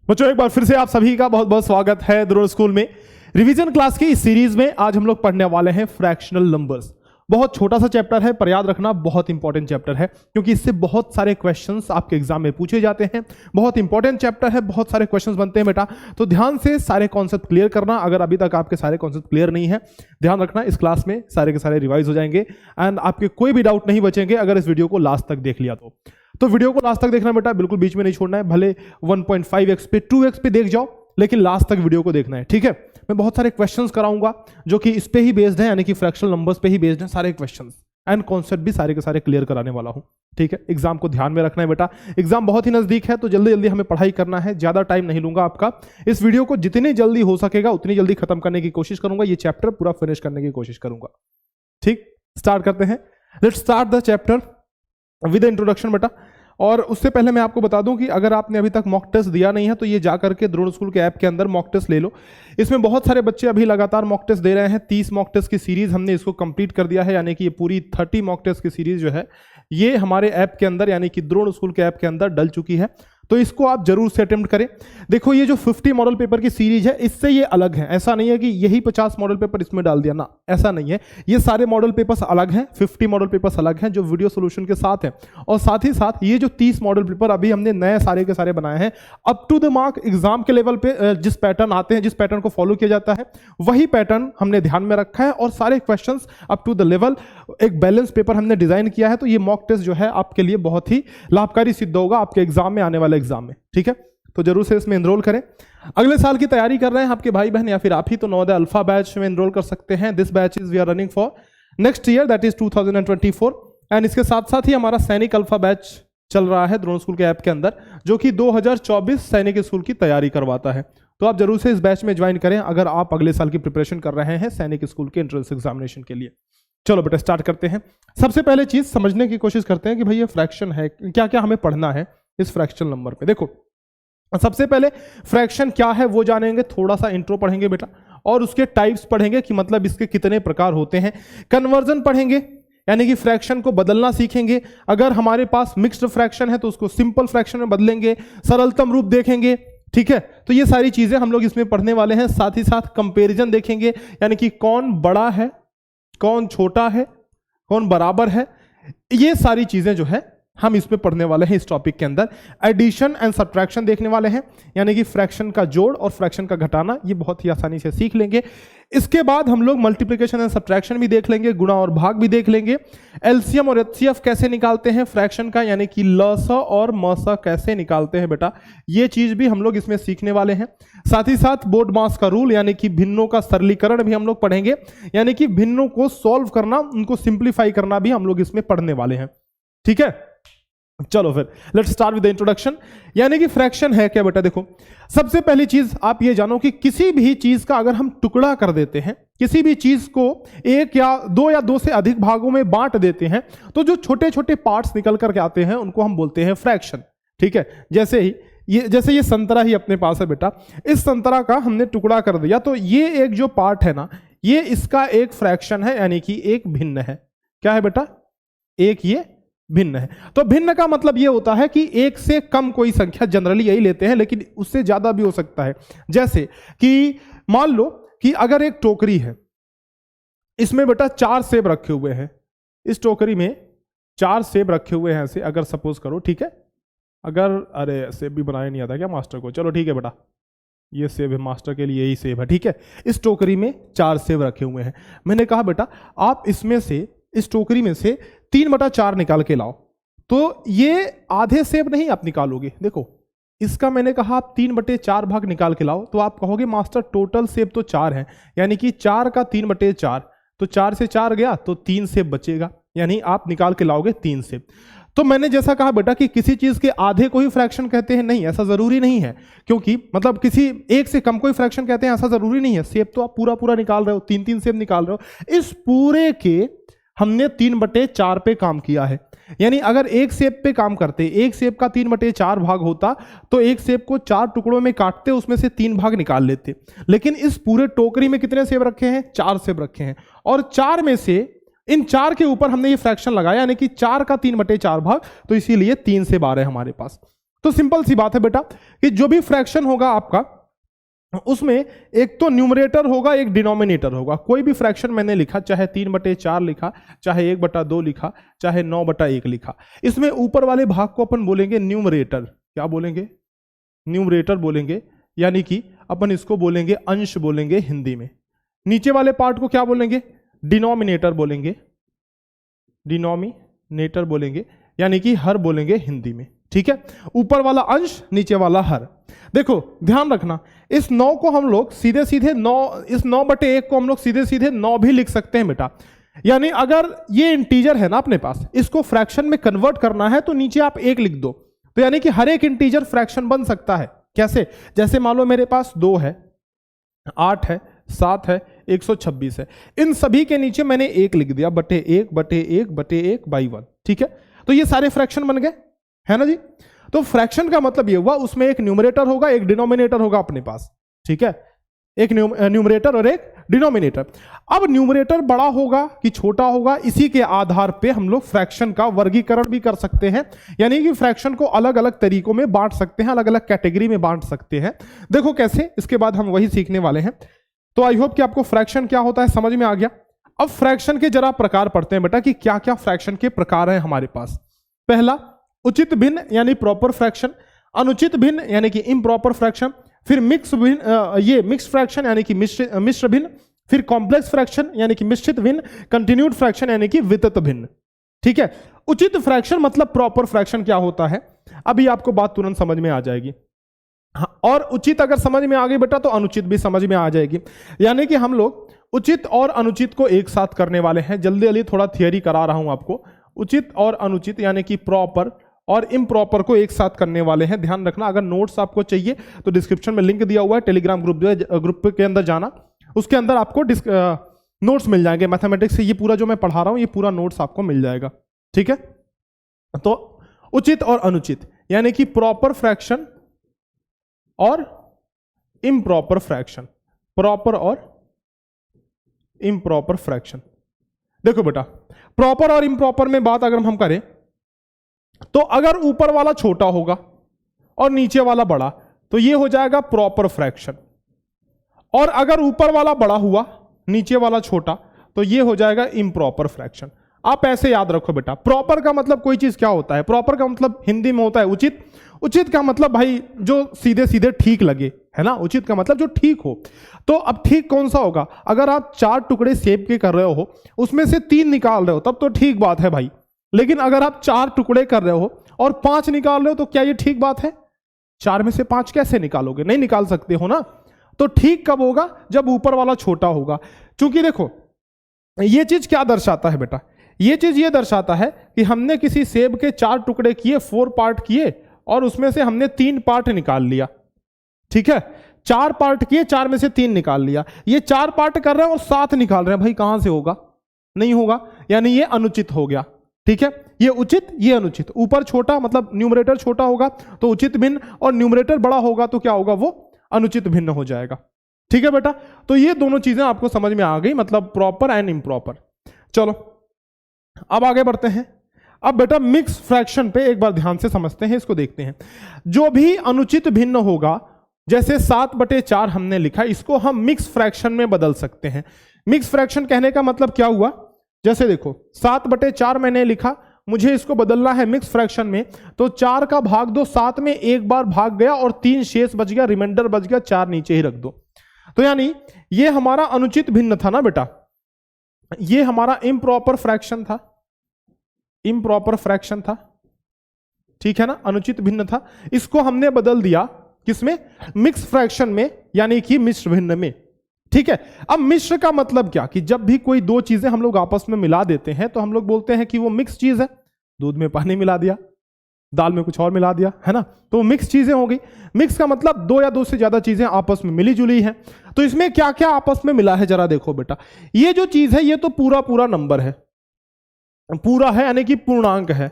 बच्चों एक बार फिर से आप सभी का बहुत बहुत स्वागत है द्रोण स्कूल में। रिवीजन क्लास की इस सीरीज में आज हम लोग पढ़ने वाले हैं फ्रैक्शनल नंबर्स। बहुत छोटा सा चैप्टर है, पर याद रखना बहुत इंपॉर्टेंट चैप्टर है, क्योंकि इससे बहुत सारे क्वेश्चंस आपके एग्जाम में पूछे जाते हैं। बहुत इंपॉर्टेंट चैप्टर है, बहुत सारे क्वेश्चंस बनते हैं बेटा, तो ध्यान से सारे कॉन्सेप्ट क्लियर करना। अगर अभी तक आपके सारे कॉन्सेप्ट क्लियर नहीं है, ध्यान रखना इस क्लास में सारे के सारे रिवाइज हो जाएंगे एंड आपके कोई भी डाउट नहीं बचेंगे अगर इस वीडियो को लास्ट तक देख लिया तो वीडियो को लास्ट तक देखना बेटा, बिल्कुल बीच में नहीं छोड़ना है। भले 1.5x पे 2x पे देख जाओ, लेकिन लास्ट तक वीडियो को देखना है, ठीक है। मैं बहुत सारे क्वेश्चंस कराऊंगा जो कि इस पे ही बेस्ड है, यानी कि फ्रैक्शनल नंबर्स पे ही बेस्ड है सारे क्वेश्चंस एंड कॉन्सेप्ट भी सारे के सारे क्लियर कराने वाला हूं, ठीक है। एग्जाम को ध्यान में रखना है बेटा, एग्जाम बहुत ही नजदीक है, तो जल्दी जल्दी हमें पढ़ाई करना है। ज्यादा टाइम नहीं लूंगा आपका, इस वीडियो को जितनी जल्दी हो सकेगा उतनी जल्दी खत्म करने की कोशिश करूंगा, ये चैप्टर पूरा फिनिश करने की कोशिश करूंगा, ठीक। स्टार्ट करते हैं, let's start the chapter with introduction बेटा। और उससे पहले मैं आपको बता दूं कि अगर आपने अभी तक मॉक टेस्ट दिया नहीं है तो ये जा करके द्रोण स्कूल के ऐप के अंदर मॉक टेस्ट ले लो। इसमें बहुत सारे बच्चे अभी लगातार मॉक टेस्ट दे रहे हैं। 30 मॉक टेस्ट की सीरीज हमने इसको कंप्लीट कर दिया है, यानी कि ये पूरी 30 मॉक टेस्ट की सीरीज जो है ये हमारे ऐप के अंदर, यानी कि द्रोण स्कूल के ऐप के अंदर डल चुकी है। तो इसको आप जरूर से अटेम्प्ट करें। देखो ये जो 50 मॉडल पेपर की सीरीज है, इससे ये अलग है। ऐसा नहीं है कि यही 50 मॉडल पेपर इसमें डाल दिया ना, ऐसा नहीं है। ये सारे मॉडल पेपर्स अलग हैं, 50 मॉडल पेपर्स अलग हैं जो वीडियो सोल्यूशन के साथ हैं। और साथ ही साथ ये जो 30 मॉडल पेपर अभी हमने नए सारे के सारे बनाए हैं, up to the mark exam के लेवल पे जिस पैटर्न आते हैं, जिस पैटर्न को फॉलो किया जाता है, वही पैटर्न हमने ध्यान में रखा है। और सारे question up to the level एक बैलेंस पेपर हमने डिजाइन किया है। तो ये मॉक टेस्ट जो है आपके लिए बहुत ही लाभकारी सिद्ध होगा आपके एग्जाम में, आने वाले एग्जाम में, ठीक है। तो जरूर से इसमें एनरोल करें। अगले साल की तैयारी कर रहे हैं आपके भाई बहन या फिर आप ही, तो नवोदय अल्फा बैच में एनरोल कर सकते हैं। This batch is we are running for next year, that is 2024। And इसके साथ साथ ही हमारा सैनिक अल्फा बैच चल रहा है द्रोण स्कूल के ऐप के अंदर, जो कि 2024 सैनिक स्कूल की तैयारी करवाता है। तो आप जरूर से इस बैच में ज्वाइन करें अगर आप अगले साल की प्रिपरेशन कर रहे हैं सैनिक स्कूल के एंट्रेंस एग्जामिनेशन के लिए। चलो बेटा स्टार्ट करते हैं। सबसे पहले चीज समझने की कोशिश करते हैं कि भाई ये फ्रैक्शन है, क्या क्या हमें पढ़ना है इस फ्रैक्शन नंबर पे। देखो सबसे पहले फ्रैक्शन क्या है वो जानेंगे, थोड़ा सा इंट्रो पढ़ेंगे बेटा, और उसके टाइप्स पढ़ेंगे कि मतलब इसके कितने प्रकार होते हैं। कन्वर्जन पढ़ेंगे, यानी कि फ्रैक्शन को बदलना सीखेंगे। अगर हमारे पास मिक्स्ड फ्रैक्शन है तो उसको सिंपल फ्रैक्शन में बदलेंगे। सरलतम रूप देखेंगे, ठीक है। तो ये सारी चीजें हम लोग इसमें पढ़ने वाले हैं। साथ ही साथ कंपैरिजन देखेंगे, यानी कि कौन बड़ा है, कौन छोटा है, कौन बराबर है, ये सारी चीजें जो है हम इसमें पढ़ने वाले हैं इस टॉपिक के अंदर। एडिशन एंड सब्ट्रैक्शन देखने वाले हैं, यानी कि फ्रैक्शन का जोड़ और फ्रैक्शन का घटाना, ये बहुत ही आसानी से सीख लेंगे। इसके बाद हम लोग मल्टीप्लिकेशन एंड सब्ट्रैक्शन भी देख लेंगे, गुणा और भाग भी देख लेंगे। एलसीएम और एचसीएफ कैसे निकालते हैं फ्रैक्शन का, यानी कि लसा और मसा कैसे निकालते हैं बेटा, ये चीज भी हम लोग इसमें सीखने वाले हैं। साथ ही साथ बोर्डमास का रूल, यानी कि भिन्नों का सरलीकरण भी हम लोग पढ़ेंगे, यानी कि भिन्नों को सॉल्व करना, उनको सिंप्लीफाई करना भी हम लोग इसमें पढ़ने वाले हैं, ठीक है। चलो फिर let's start with the introduction. यानी कि फ्रैक्शन है क्या बेटा, देखो सबसे पहली चीज आप ये जानो कि किसी भी चीज का अगर हम टुकड़ा कर देते हैं, किसी भी चीज को एक या दो से अधिक भागों में बांट देते हैं, तो जो छोटे छोटे पार्ट्स निकल करके आते हैं उनको हम बोलते हैं फ्रैक्शन, ठीक है। जैसे ये संतरा ही अपने पास है बेटा, इस संतरा का हमने टुकड़ा कर दिया, तो ये एक जो पार्ट है ना, ये इसका एक फ्रैक्शन है, यानी कि एक भिन्न है। क्या है बेटा, एक ये भिन्न है। तो भिन्न का मतलब यह होता है कि एक से कम कोई संख्या, जनरली यही लेते हैं, लेकिन उससे ज्यादा भी हो सकता है। जैसे कि मान लो कि अगर एक टोकरी है, इसमें बेटा 4 सेब रखे हुए हैं, इस टोकरी में 4 सेब रखे हुए हैं ऐसे, अगर सपोज करो, ठीक है। अगर अरे सेब भी बनाया नहीं आता क्या मास्टर को, चलो ठीक है बेटा, ये सेब है मास्टर के लिए, यही सेब है, ठीक है। इस टोकरी में 4 सेब रखे हुए हैं। मैंने कहा बेटा आप इसमें से, इस टोकरी में से 3/4 निकाल के लाओ, तो ये आधे सेब नहीं आप निकालोगे। देखो इसका मैंने कहा आप 3/4 भाग निकाल के लाओ, तो आप कहोगे मास्टर टोटल सेब तो 4 है, यानी कि 4 का 3/4, तो 4 से 4 गया तो 3 सेब बचेगा, यानी आप निकाल के लाओगे 3 सेब। तो मैंने जैसा कहा बेटा कि किसी चीज के आधे को ही फ्रैक्शन कहते हैं, नहीं ऐसा जरूरी नहीं है, क्योंकि मतलब किसी एक से कम को ही फ्रैक्शन कहते हैं, ऐसा जरूरी नहीं है। सेब तो आप पूरा पूरा निकाल रहे हो, 3-3 सेब निकाल रहे हो, इस पूरे के हमने 3/4 पे काम किया है। यानी अगर एक सेब पे काम करते, एक सेब का 3/4 भाग होता, तो एक सेब को 4 टुकड़ों में काटते, उसमें से 3 भाग निकाल लेते। लेकिन इस पूरे टोकरी में कितने सेब रखे हैं, 4 सेब रखे हैं, और 4 में से इन 4 के ऊपर हमने ये फ्रैक्शन लगाया, यानी कि 4 का 3/4 भाग, तो इसीलिए 3 सेब आ रहे हैं हमारे पास। तो सिंपल सी बात है बेटा कि जो भी फ्रैक्शन होगा आपका उसमें एक तो न्यूमरेटर होगा, एक डिनोमिनेटर होगा। कोई भी फ्रैक्शन मैंने लिखा, चाहे 3/4 लिखा, चाहे 1/2 लिखा, चाहे 9/1 लिखा, इसमें ऊपर वाले भाग को अपन बोलेंगे न्यूमरेटर। क्या बोलेंगे? न्यूमरेटर बोलेंगे, यानी कि अपन इसको बोलेंगे अंश बोलेंगे हिंदी में। नीचे वाले पार्ट को क्या बोलेंगे? डिनोमिनेटर बोलेंगे, डिनोमिनेटर बोलेंगे, यानी कि हर बोलेंगे हिंदी में। ठीक है, ऊपर वाला अंश, नीचे वाला हर। देखो ध्यान रखना, इस 9 को हम लोग सीधे सीधे 9, इस 9/1 को हम लोग सीधे सीधे 9 भी लिख सकते हैं बेटा। यानी अगर ये इंटीजर है ना अपने पास, इसको फ्रैक्शन में कन्वर्ट करना है तो नीचे आप 1 लिख दो, तो यानी कि हर एक इंटीजर फ्रैक्शन बन सकता है। कैसे? जैसे मान लो मेरे पास 2 है, 8 है, 7 है, 126 है, इन सभी के नीचे मैंने 1 लिख दिया, /1/1/1/1। ठीक है, तो ये सारे फ्रैक्शन बन गए, है ना जी। तो फ्रैक्शन का मतलब ये हुआ उसमें एक न्यूमरेटर होगा, एक डिनोमिनेटर होगा अपने पास। ठीक है, एक न्यूमरेटर और एक डिनोमिनेटर। अब न्यूमरेटर बड़ा होगा कि छोटा होगा, इसी के आधार पे हम लोग फ्रैक्शन का वर्गीकरण भी कर सकते हैं, यानी कि फ्रैक्शन को अलग अलग तरीकों में बांट सकते हैं, अलग अलग कैटेगरी में बांट सकते हैं। देखो कैसे, इसके बाद हम वही सीखने वाले हैं। तो आई होप कि आपको फ्रैक्शन क्या होता है समझ में आ गया। अब फ्रैक्शन के जरा प्रकार पढ़ते हैं बेटा कि क्या क्या फ्रैक्शन के प्रकार हैं हमारे पास। पहला उचित भिन्न यानी प्रॉपर फ्रैक्शन, अनुचित भिन्न यानी कि इम्प्रॉपर फ्रैक्शन, फिर मिक्स भिन्न, ये मिक्स फ्रैक्शन यानी कि मिश्र भिन्न, फिर कॉम्प्लेक्स फ्रैक्शन यानी कि मिश्रित भिन्न, कंटिन्यूड फ्रैक्शन यानी कि वितत भिन्न। ठीक है, उचित फ्रैक्शन मतलब प्रॉपर फ्रैक्शन क्या होता है, अभी आपको बात तुरंत समझ में आ जाएगी। और उचित अगर समझ में आ गई बेटा तो अनुचित भी समझ में आ जाएगी। यानी कि हम लोग उचित और अनुचित को एक साथ करने वाले हैं। जल्दी जल्दी थोड़ा थियरी करा रहा हूं आपको। उचित और अनुचित यानी कि प्रॉपर और इम्प्रॉपर को एक साथ करने वाले हैं। ध्यान रखना, अगर नोट्स आपको चाहिए तो डिस्क्रिप्शन में लिंक दिया हुआ है, टेलीग्राम ग्रुप के अंदर जाना, उसके अंदर आपको नोट्स मिल जाएंगे मैथमेटिक्स से। ये पूरा जो मैं पढ़ा रहा हूं ये पूरा नोट्स आपको मिल जाएगा। ठीक है, तो उचित और अनुचित यानी कि प्रॉपर फ्रैक्शन और इम्प्रॉपर फ्रैक्शन, प्रॉपर और इम्प्रॉपर फ्रैक्शन। देखो बेटा, प्रॉपर और इम्प्रॉपर में बात अगर हम करें तो अगर ऊपर वाला छोटा होगा और नीचे वाला बड़ा तो ये हो जाएगा प्रॉपर फ्रैक्शन, और अगर ऊपर वाला बड़ा हुआ नीचे वाला छोटा तो ये हो जाएगा इम्प्रॉपर फ्रैक्शन। आप ऐसे याद रखो बेटा, प्रॉपर का मतलब कोई चीज क्या होता है, प्रॉपर का मतलब हिंदी में होता है उचित। उचित का मतलब भाई जो सीधे सीधे ठीक लगे, है ना, उचित का मतलब जो ठीक हो। तो अब ठीक कौन सा होगा, अगर आप 4 टुकड़े सेब के कर रहे हो उसमें से 3 निकाल रहे हो तब तो ठीक बात है भाई, लेकिन अगर आप 4 टुकड़े कर रहे हो और 5 निकाल रहे हो तो क्या ये ठीक बात है? 4 में से 5 कैसे निकालोगे? नहीं निकाल सकते हो ना। तो ठीक कब होगा? जब ऊपर वाला छोटा होगा। क्योंकि देखो ये चीज क्या दर्शाता है बेटा, ये चीज ये दर्शाता है कि हमने किसी सेब के 4 टुकड़े किए, 4 पार्ट किए, और उसमें से हमने 3 पार्ट निकाल लिया। ठीक है, 4 पार्ट किए, 4 में से 3 निकाल लिया। ये 4 पार्ट कर रहे हैं और 7 निकाल रहे हैं, भाई कहां से होगा? नहीं होगा, यानी ये अनुचित हो गया। ठीक है, ये उचित, ये अनुचित। ऊपर छोटा मतलब न्यूमरेटर छोटा होगा तो उचित भिन्न, और न्यूमरेटर बड़ा होगा तो क्या होगा? वो अनुचित भिन्न हो जाएगा। ठीक है बेटा, तो ये दोनों चीजें आपको समझ में आ गई, मतलब प्रॉपर एंड इम्प्रॉपर। चलो अब आगे बढ़ते हैं। अब बेटा मिक्स फ्रैक्शन पे एक बार ध्यान से समझते हैं, इसको देखते हैं। जो भी अनुचित भिन्न होगा, जैसे 7/4 हमने लिखा, इसको हम मिक्स फ्रैक्शन में बदल सकते हैं। मिक्स फ्रैक्शन कहने का मतलब क्या हुआ, जैसे देखो 7/4 मैंने लिखा, मुझे इसको बदलना है मिक्स फ्रैक्शन में, तो 4 का भाग दो, 7 में एक बार भाग गया और 3 शेष बच गया, रिमाइंडर बच गया, 4 नीचे ही रख दो। तो यानी ये हमारा अनुचित भिन्न था ना बेटा, ये हमारा इम्प्रॉपर फ्रैक्शन था, इम्प्रॉपर फ्रैक्शन था। ठीक है ना, अनुचित भिन्न था। इसको हमने बदल दिया किसमें? मिक्स फ्रैक्शन में, यानी कि मिश्र भिन्न में। ठीक है, अब मिश्र का मतलब क्या, कि जब भी कोई 2 चीजें हम लोग आपस में मिला देते हैं तो हम लोग बोलते हैं कि वो मिक्स चीज है। दूध में पानी मिला दिया, दाल में कुछ और मिला दिया, है ना, तो मिक्स चीजें हो गई। मिक्स का मतलब 2 या 2 से ज्यादा चीजें आपस में मिली जुली हैं। तो इसमें क्या क्या आपस में मिला है जरा देखो बेटा। ये जो चीज है ये तो पूरा पूरा नंबर है, पूरा है यानी कि पूर्णांक है।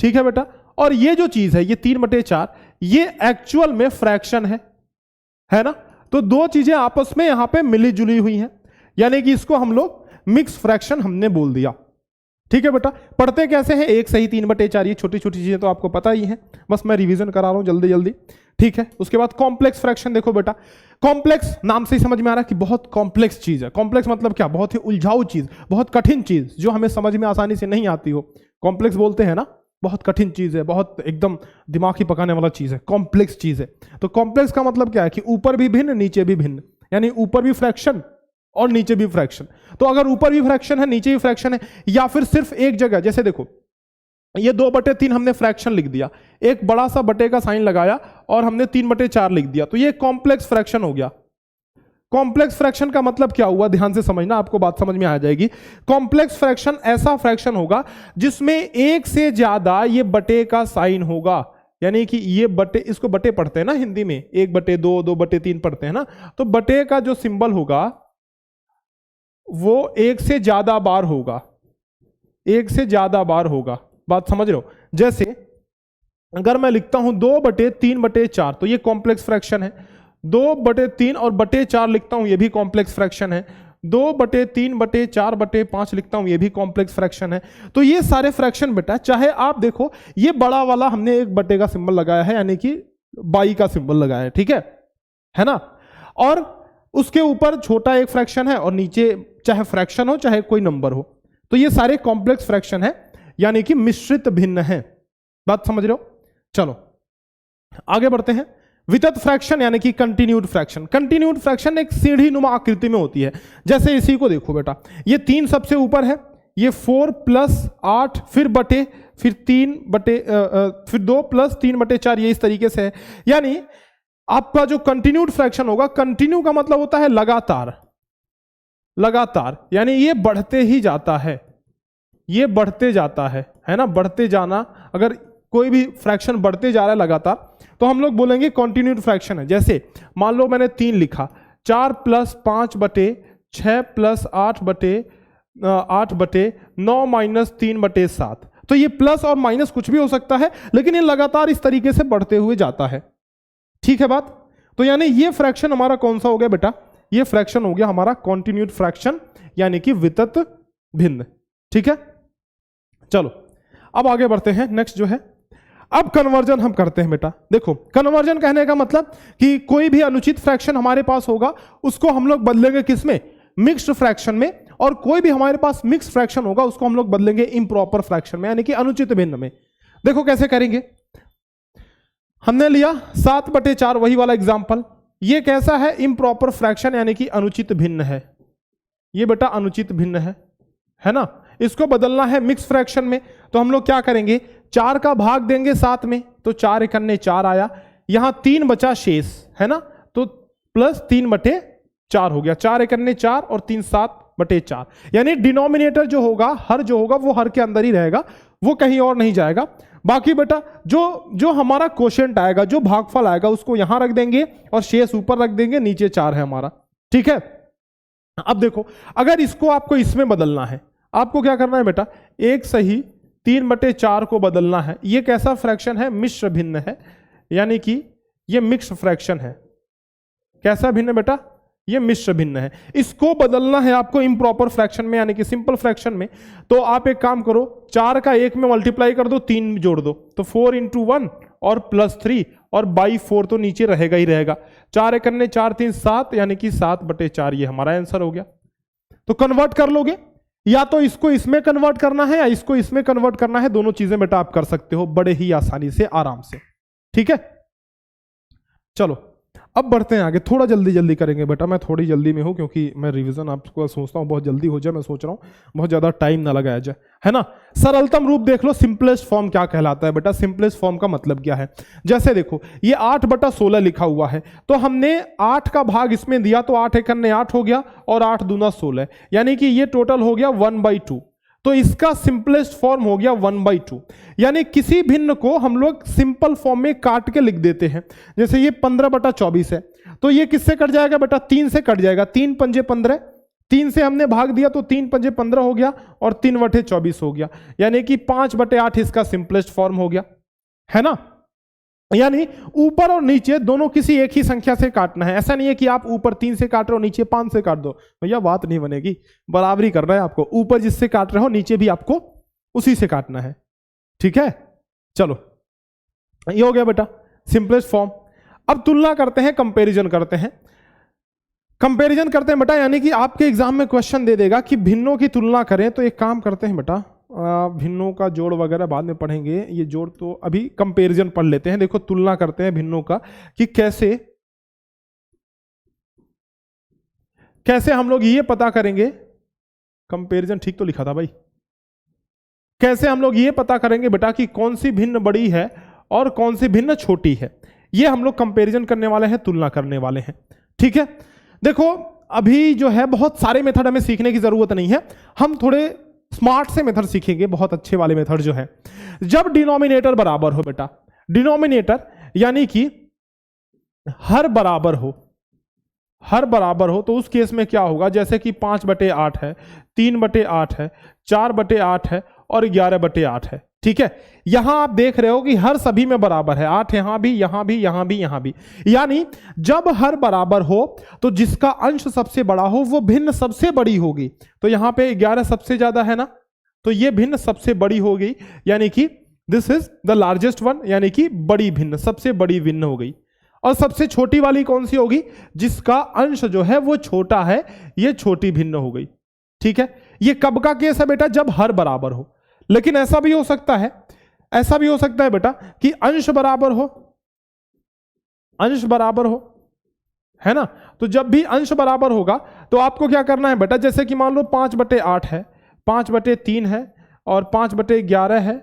ठीक है बेटा, और ये जो चीज है ये 3/4 ये एक्चुअल में फ्रैक्शन है ना। तो 2 चीजें आपस में यहां पे मिली जुली हुई हैं, यानी कि इसको हम लोग मिक्स फ्रैक्शन हमने बोल दिया। ठीक है बेटा, पढ़ते कैसे हैं, 1 सही 3/4, ये छोटी छोटी चीजें तो आपको पता ही है, बस मैं रिवीजन करा रहा हूं जल्दी जल्दी। ठीक है, उसके बाद कॉम्प्लेक्स फ्रैक्शन। देखो बेटा, कॉम्प्लेक्स नाम से ही समझ में आ रहा है कि बहुत कॉम्प्लेक्स चीज है। कॉम्प्लेक्स मतलब क्या, बहुत ही उलझाऊ चीज, बहुत कठिन चीज जो हमें समझ में आसानी से नहीं आती हो, कॉम्प्लेक्स बोलते हैं ना। बहुत कठिन चीज है, बहुत एकदम दिमाग ही पकाने वाला चीज है, कॉम्प्लेक्स चीज है। तो कॉम्प्लेक्स का मतलब क्या है कि ऊपर भी भिन्न नीचे भी भिन्न, यानी ऊपर भी फ्रैक्शन और नीचे भी फ्रैक्शन। तो अगर ऊपर भी फ्रैक्शन है नीचे भी फ्रैक्शन है, या फिर सिर्फ एक जगह, जैसे देखो ये 2/3 हमने फ्रैक्शन लिख दिया, एक बड़ा सा बटे का साइन लगाया और हमने 3/4 लिख दिया, तो ये कॉम्प्लेक्स फ्रैक्शन हो गया। कॉम्प्लेक्स फ्रैक्शन का मतलब क्या हुआ, ध्यान से समझना, आपको बात समझ में आ जाएगी। कॉम्प्लेक्स फ्रैक्शन ऐसा फ्रैक्शन होगा जिसमें एक से ज्यादा ये बटे का साइन होगा, यानी कि ये बटे, इसको बटे पढ़ते हैं ना हिंदी में, 1/2, 2/3 पढ़ते हैं ना, तो बटे का जो सिंबल होगा वो एक से ज्यादा बार होगा, एक से ज्यादा बार होगा, बात समझ रहे हो। जैसे अगर मैं लिखता हूं 2/3/4, तो ये कॉम्प्लेक्स फ्रैक्शन है। 2/3 और बटे 4 लिखता हूं, ये भी कॉम्प्लेक्स फ्रैक्शन है। 2/3/4/5 लिखता हूं, ये भी कॉम्प्लेक्स फ्रैक्शन है। तो ये सारे फ्रैक्शन बेटा, चाहे आप देखो ये बड़ा वाला हमने एक बटे का सिंबल लगाया है, यानी कि बाई का सिंबल लगाया है, ठीक है ना, और उसके ऊपर छोटा एक फ्रैक्शन है और नीचे चाहे फ्रैक्शन हो चाहे कोई नंबर हो, तो ये सारे कॉम्प्लेक्स फ्रैक्शन है, यानी कि मिश्रित भिन्न है। बात समझ रहे हो। चलो आगे बढ़ते हैं। वितत फ्रैक्शन यानी कि कंटिन्यूड फ्रैक्शन। कंटिन्यूड फ्रैक्शन एक सीढ़ी नुमा आकृति में होती है। जैसे इसी को देखो बेटा, ये 3 सबसे ऊपर है, ये 4 + 8 फिर बटे फिर 2 + 3/4, ये इस तरीके से है। यानी आपका जो कंटिन्यूड फ्रैक्शन होगा, कंटिन्यू का मतलब होता है लगातार, लगातार, यानी ये बढ़ते ही जाता है, ये बढ़ते जाता है ना, बढ़ते जाना। अगर कोई भी फ्रैक्शन बढ़ते जा रहा है लगातार, तो हम लोग बोलेंगे कंटिन्यूड फ्रैक्शन है। जैसे मान लो मैंने 3 लिखा, 4 + 5/6 + 8/9 - 3/7, तो ये प्लस और माइनस कुछ भी हो सकता है, लेकिन ये लगातार इस तरीके से बढ़ते हुए जाता है। ठीक है बात। तो यानी ये फ्रैक्शन हमारा कौन सा हो गया बेटा, ये फ्रैक्शन हो गया हमारा कंटिन्यूड फ्रैक्शन, यानी कि वितत भिन्न। ठीक है, चलो अब आगे बढ़ते हैं। नेक्स्ट जो है, अब कन्वर्जन हम करते हैं बेटा। देखो कन्वर्जन कहने का मतलब कि कोई भी अनुचित फ्रैक्शन हमारे पास होगा उसको हम लोग बदलेंगे किसमें, मिक्स्ड फ्रैक्शन में, और कोई भी हमारे पास मिक्स फ्रैक्शन होगा उसको हम लोग बदलेंगे इम्प्रॉपर फ्रैक्शन में, यानी कि अनुचित भिन्न में। देखो कैसे करेंगे, हमने लिया 7/4, वही वाला एग्जाम्पल। ये कैसा है, इम्प्रॉपर फ्रैक्शन, यानी कि अनुचित भिन्न है। ये बेटा अनुचित भिन्न है ना। इसको बदलना है मिक्स फ्रैक्शन में, तो हम लोग क्या करेंगे, 4 का भाग देंगे 7 में, तो 4 × 4 आया, यहां 3 बचा शेष, है ना, तो प्लस 3/4 हो गया। 4 × 4 और 3 7/4, यानी डिनोमिनेटर जो होगा, हर जो होगा वो हर के अंदर ही रहेगा, वो कहीं और नहीं जाएगा। बाकी बेटा जो हमारा क्वोशिएंट आएगा, जो भागफल आएगा, उसको यहां रख देंगे और शेष ऊपर रख देंगे, नीचे 4 है हमारा। ठीक है, अब देखो अगर इसको आपको इसमें बदलना है, आपको क्या करना है बेटा, 1 सही 3/4 को बदलना है। ये कैसा फ्रैक्शन है, मिश्र भिन्न है, यानी कि ये मिक्स फ्रैक्शन है। कैसा भिन्न बेटा, ये मिश्र भिन्न है। इसको बदलना है आपको इम्प्रॉपर फ्रैक्शन में, यानी कि सिंपल फ्रैक्शन में। तो आप एक काम करो, 4 का 1 में मल्टीप्लाई कर दो, 3 जोड़ दो, तो 4 × 1 और +3 और बाई 4 तो नीचे रहेगा ही रहेगा। 4 × 4 3 7, यानी कि 7/4, ये हमारा आंसर हो गया। तो कन्वर्ट कर लोगे, या तो इसको इसमें कन्वर्ट करना है या इसको इसमें कन्वर्ट करना है, दोनों चीजें बेटा आप कर सकते हो बड़े ही आसानी से, आराम से। ठीक है, चलो अब बढ़ते हैं आगे। थोड़ा जल्दी जल्दी करेंगे बेटा, मैं थोड़ी जल्दी में हूं क्योंकि मैं रिवीजन आपको सोचता हूं बहुत जल्दी हो जाए, मैं सोच रहा हूं बहुत ज्यादा टाइम ना लगाया जाए, है ना। सरलतम रूप देख लो, सिंपलेस्ट फॉर्म क्या कहलाता है बेटा। सिंपलेस्ट फॉर्म का मतलब क्या है, जैसे देखो ये 8/16 लिखा हुआ है, तो हमने 8 का भाग इसमें दिया, तो 8 × 8 हो गया और 8 दूना 16, यानी कि ये टोटल हो गया 1/2। तो इसका सिंपलेस्ट फॉर्म हो गया 1/2, यानी किसी भिन्न को हम लोग सिंपल फॉर्म में काट के लिख देते हैं। जैसे ये 15/24 है, तो ये किससे कट जाएगा बेटा, 3 से कट जाएगा। 3 × 5 = 15, 3 से हमने भाग दिया तो 3 × 5 = 15 हो गया और 3/24 हो गया, यानी कि 5/8 इसका सिंपलेस्ट फॉर्म हो गया, है ना। यानी ऊपर और नीचे दोनों किसी एक ही संख्या से काटना है। ऐसा नहीं है कि आप ऊपर 3 से काट रहे हो नीचे 5 से काट दो, भैया बात नहीं बनेगी। बराबरी करना है आपको, ऊपर जिससे काट रहे हो नीचे भी आपको उसी से काटना है। ठीक है, चलो ये हो गया बेटा सिंपलेस्ट फॉर्म। अब तुलना करते हैं, कंपैरिजन करते हैं। कंपैरिजन करते हैं बेटा, यानी कि आपके एग्जाम में क्वेश्चन दे देगा कि भिन्नों की तुलना करें। तो एक काम करते हैं बेटा, भिन्नों का जोड़ वगैरह बाद में पढ़ेंगे, ये जोड़ तो अभी कंपैरिजन पढ़ लेते हैं। देखो तुलना करते हैं भिन्नों का कि कैसे हम लोग ये पता करेंगे, कंपैरिजन ठीक तो लिखा था भाई, कैसे हम लोग ये पता करेंगे बेटा कि कौन सी भिन्न बड़ी है और कौन सी भिन्न छोटी है। ये हम लोग कंपैरिजन करने वाले हैं, तुलना करने वाले हैं। ठीक है, देखो अभी जो है बहुत सारे मेथड हमें सीखने की जरूरत नहीं है, हम थोड़े स्मार्ट से मेथड सीखेंगे, बहुत अच्छे वाले मेथड जो है। जब डिनोमिनेटर बराबर हो बेटा, डिनोमिनेटर यानी कि हर बराबर हो, हर बराबर हो, तो उस केस में क्या होगा, जैसे कि 5/8 है, 3/8 है, 4/8 है और 11/8 है। ठीक है, यहां आप देख रहे हो कि हर सभी में बराबर है, 8 यहां भी, यहां भी, यहां भी, यहां भी। यानी जब हर बराबर हो तो जिसका अंश सबसे बड़ा हो वो भिन्न सबसे बड़ी होगी। तो यहां पे 11 सबसे ज्यादा है ना, तो ये भिन्न सबसे बड़ी होगी, यानी कि this is the largest one, यानी कि बड़ी भिन्न, सबसे बड़ी भिन्न हो गई। और सबसे छोटी वाली कौन सी होगी, जिसका अंश जो है वो छोटा है, ये छोटी भिन्न हो गई। ठीक है, ये कब का केस है बेटा, जब हर बराबर हो। लेकिन ऐसा भी हो सकता है, ऐसा भी हो सकता है बेटा कि अंश बराबर हो, अंश बराबर हो, है ना। तो जब भी अंश बराबर होगा तो आपको क्या करना है बेटा, जैसे कि मान लो 5/8 है, 5/3 है और 5/11 है,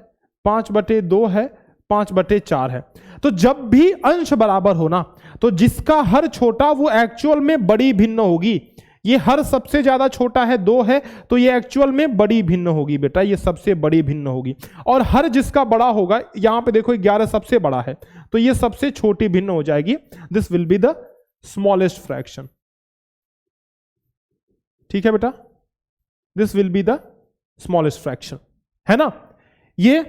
5/2 है, 5/4 है। तो जब भी अंश बराबर हो ना, तो जिसका हर छोटा वो एक्चुअल में बड़ी भिन्न होगी। ये हर सबसे ज्यादा छोटा है 2 है, तो ये एक्चुअल में बड़ी भिन्न होगी बेटा, ये सबसे बड़ी भिन्न होगी। और हर जिसका बड़ा होगा, यहां पे देखो 11 सबसे बड़ा है, तो ये सबसे छोटी भिन्न हो जाएगी। This will be the smallest fraction. ठीक है बेटा, this will be the smallest fraction, है ना। ये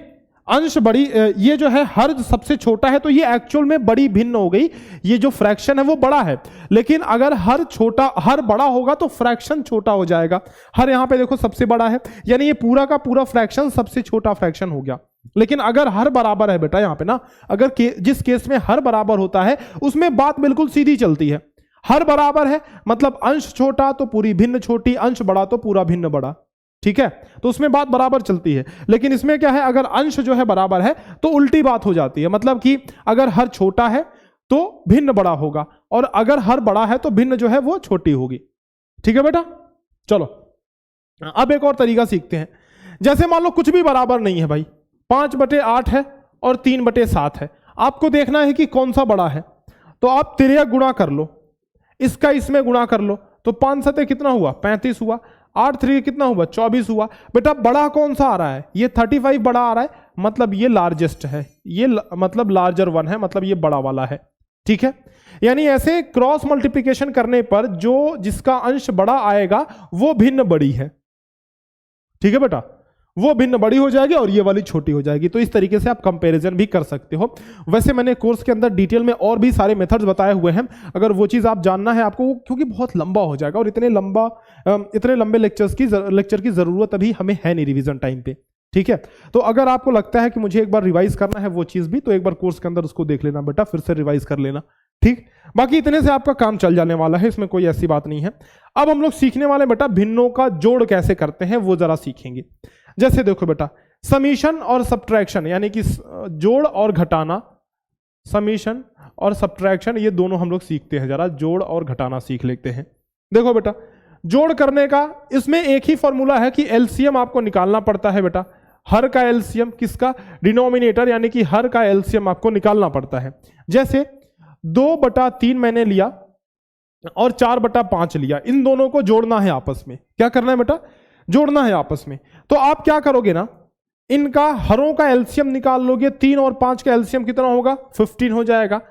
अंश बड़ी, ये जो है हर सबसे छोटा है, तो ये एक्चुअल में बड़ी भिन्न हो गई। ये जो फ्रैक्शन है वो बड़ा है, लेकिन अगर हर बड़ा होगा तो फ्रैक्शन छोटा हो जाएगा। हर यहां पे देखो सबसे बड़ा है, यानी ये पूरा का पूरा फ्रैक्शन सबसे छोटा फ्रैक्शन हो गया। लेकिन अगर हर बराबर है बेटा, यहां पे ना, अगर जिस केस में हर बराबर होता है उसमें बात बिल्कुल सीधी चलती है। हर बराबर है मतलब अंश छोटा तो पूरी भिन्न छोटी, अंश बड़ा तो पूरा भिन्न बड़ा। ठीक है, तो उसमें बात बराबर चलती है। लेकिन इसमें क्या है, अगर अंश जो है बराबर है तो उल्टी बात हो जाती है, मतलब कि अगर हर छोटा है तो भिन्न बड़ा होगा, और अगर हर बड़ा है तो भिन्न जो है वो छोटी होगी। ठीक है बेटा, चलो अब एक और तरीका सीखते हैं। जैसे मान लो कुछ भी बराबर नहीं है भाई, 5/8 है और 3/7 है, आपको देखना है कि कौन सा बड़ा है। तो आप 13 गुणा कर लो, इसका इसमें गुणा कर लो, तो 5 सते कितना हुआ, 35 हुआ, 8 3 कितना हुआ, 24 हुआ। बेटा बड़ा कौन सा आ रहा है, ये 35 बड़ा आ रहा है, मतलब ये लार्जेस्ट है, ये मतलब लार्जर वन है, मतलब ये बड़ा वाला है। ठीक है, यानी ऐसे क्रॉस मल्टीप्लिकेशन करने पर जो जिसका अंश बड़ा आएगा वो भिन्न बड़ी है। ठीक है बेटा, वो भिन्न बड़ी हो जाएगी और ये वाली छोटी हो जाएगी। तो इस तरीके से आप कंपैरिजन भी कर सकते हो। वैसे मैंने कोर्स के अंदर डिटेल में और भी सारे मेथड्स बताए हुए हैं, अगर वो चीज़ आप जानना है आपको, क्योंकि बहुत लंबा हो जाएगा और इतने लंबे लेक्चर की ज़रूरत अभी हमें है नहीं रिवीजन टाइम पे। ठीक है, तो अगर आपको लगता है कि मुझे एक बार रिवाइज करना है वो चीज़ भी, तो एक बार कोर्स के अंदर उसको देख लेना बेटा, फिर से रिवाइज कर लेना। ठीक, बाकी इतने से आपका काम चल जाने वाला है, इसमें कोई ऐसी बात नहीं है। अब हम लोग सीखने वाले बेटा भिन्नों का जोड़ कैसे करते हैं वो जरा सीखेंगे। जैसे देखो बेटा, समीशन और सब्ट्रैक्शन, यानी कि जोड़ और घटाना, समीशन और सब्ट्रैक्शन, ये दोनों हम लोग सीखते हैं। जरा जोड़ और घटाना सीख लेते हैं। देखो बेटा, जोड़ करने का इसमें एक ही फॉर्मूला है कि एलसीएम आपको निकालना पड़ता है बेटा। हर का एलसीएम, किसका, डिनोमिनेटर, यानी कि हर का एलसीएम आपको निकालना पड़ता है। जैसे 2/3 मैंने लिया और 4/5 लिया, इन दोनों को जोड़ना है आपस में। क्या करना है बेटा, जोड़ना है आपस में। तो आप क्या करोगे ना, इनका हरों का एलसीएम निकाल लोगे। 3 और 5 का एलसीएम कितना होगा, 15 हो जाएगा।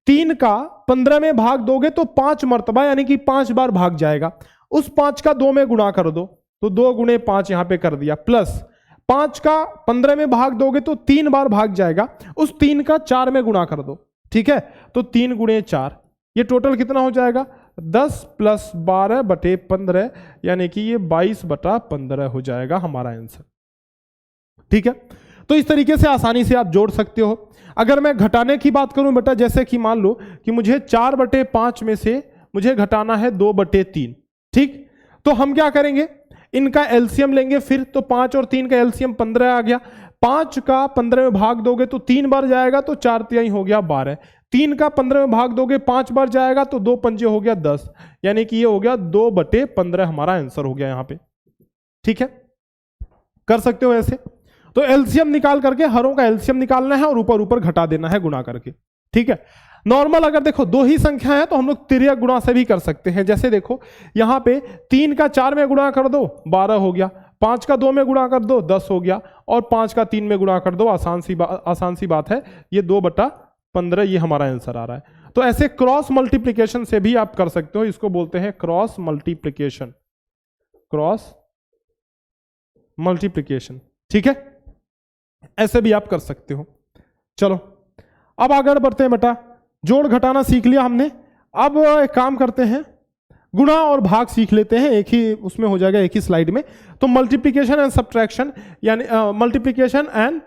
3 का 15 में भाग दोगे तो 5 मर्तबा, यानी कि 5 बार भाग जाएगा। उस 5 का 2 में गुणा कर दो, तो 2 गुणे 5 यहां पे कर दिया, प्लस 5 का 15 में भाग दोगे तो 3 बार भाग जाएगा। उस 3 का 4 में गुणा कर दो। ठीक है, तो 3 गुणे 4, ये टोटल कितना हो जाएगा, 10 + 12/15, यानी कि ये 22/15 हो जाएगा हमारा आंसर। ठीक है, तो इस तरीके से आसानी से आप जोड़ सकते हो। अगर मैं घटाने की बात करूं बेटा, जैसे कि मान लो कि मुझे 4/5 में से मुझे घटाना है 2/3, ठीक, तो हम क्या करेंगे, इनका एलसीएम लेंगे फिर, तो 5 और 3 का एलसीएम 15 आ गया। 5 का 15 में भाग दोगे तो 3 बार जाएगा, तो 4 हो गया 12। 3 का 15 में भाग दोगे 5 बार जाएगा, तो 2 पंजे हो गया 10, यानी कि ये हो गया 2/15 हमारा आंसर हो गया यहां पे। ठीक है, कर सकते हो ऐसे। तो एलसीएम निकाल करके हरों का एलसीएम निकालना है और ऊपर ऊपर घटा देना है गुणा करके। ठीक है, नॉर्मल अगर देखो दो ही संख्या है तो हम लोग तिर्यक गुणा से भी कर सकते हैं। जैसे देखो यहां पे 3 का 4 में गुणा कर दो 12 हो गया, 5 का 2 में गुणा कर दो 10 हो गया, और 5 का 3 में गुणा कर दो, आसान सी बात है, ये 2/15 ये हमारा आंसर आ रहा है। तो ऐसे क्रॉस मल्टीप्लीकेशन से भी आप कर सकते हो, इसको बोलते हैं क्रॉस मल्टीप्लीकेशन, क्रॉस मल्टीप्लीकेशन। ठीक है, ऐसे भी आप कर सकते हो। चलो अब आगे बढ़ते हैं बेटा, जोड़ घटाना सीख लिया हमने। अब एक काम करते हैं, गुणा और भाग सीख लेते हैं, एक ही उसमें हो जाएगा, एक ही स्लाइड में। तो मल्टीप्लिकेशन एंड सब्ट्रैक्शन, यानी मल्टीप्लिकेशन एंड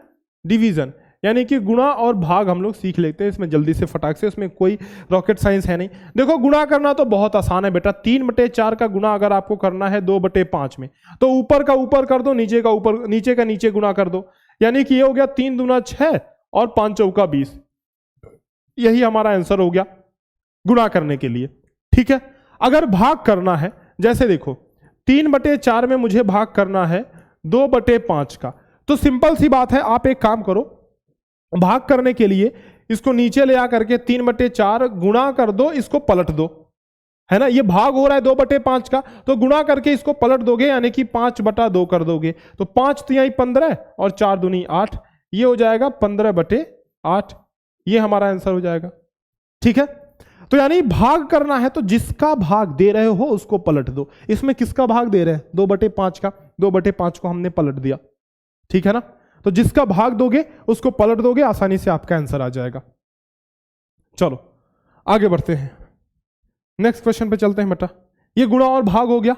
डिवीजन, यानी कि गुणा और भाग हम लोग सीख लेते हैं इसमें जल्दी से फटाक से, इसमें कोई रॉकेट साइंस है नहीं। देखो गुणा करना तो बहुत आसान है बेटा, 3/4 का गुणा अगर आपको करना है 2/5 में, तो ऊपर का ऊपर कर दो, नीचे का ऊपर, नीचे का नीचे गुणा कर दो, यानी कि ये हो गया 3 दूना 6 और 5 चौका 20, यही हमारा आंसर हो गया गुणा करने के लिए। ठीक है, अगर भाग करना है, जैसे देखो 3/4 में मुझे भाग करना है 2/5 का, तो सिंपल सी बात है, आप एक काम करो, भाग करने के लिए इसको नीचे ले आकर के 3/4 गुणा कर दो, इसको पलट दो, है ना, ये भाग हो रहा है 2/5 का, तो गुणा करके इसको पलट दोगे, यानी कि 5/2 कर दोगे, तो 5 तिहाई 15 और 4 दूनी 8, ये हो जाएगा 15/8, ये हमारा आंसर हो जाएगा। ठीक है, तो यानी भाग करना है तो जिसका भाग दे रहे हो उसको पलट दो। इसमें किसका भाग दे रहे हैं, 2/5 का, 2/5 को हमने पलट दिया। ठीक है ना, तो जिसका भाग दोगे उसको पलट दोगे, आसानी से आपका आंसर आ जाएगा। चलो आगे बढ़ते हैं, नेक्स्ट क्वेश्चन पे चलते हैं बेटा। ये गुणा और भाग हो गया।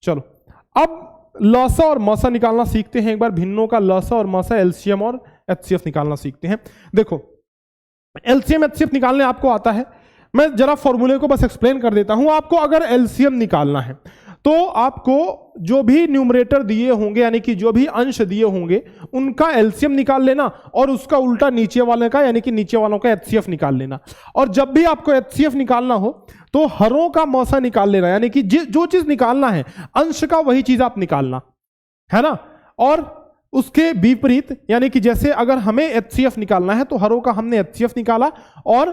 चलो अब लसा और मसा निकालना सीखते हैं, एक बार भिन्नों का लसा और मसा, एलसीएम और एचसीएफ निकालना सीखते हैं। देखो एलसीएम एचसीएफ निकालने आपको आता है, मैं जरा फॉर्मूले को बस एक्सप्लेन कर देता हूं आपको। अगर एलसीएम निकालना है तो आपको जो भी न्यूमरेटर दिए होंगे, यानी कि जो भी अंश दिए होंगे, उनका एलसीएम निकाल लेना और उसका उल्टा नीचे वाले का, यानी कि नीचे वालों का एचसीएफ निकाल लेना। और जब भी आपको एचसीएफ निकालना हो तो हरों का मौसा निकाल लेना, यानी कि जो चीज निकालना है अंश का वही चीज आप निकालना, है ना। और उसके विपरीत, यानी कि जैसे अगर हमें एचसीएफ निकालना है तो हरों का हमने एचसीएफ निकाला, और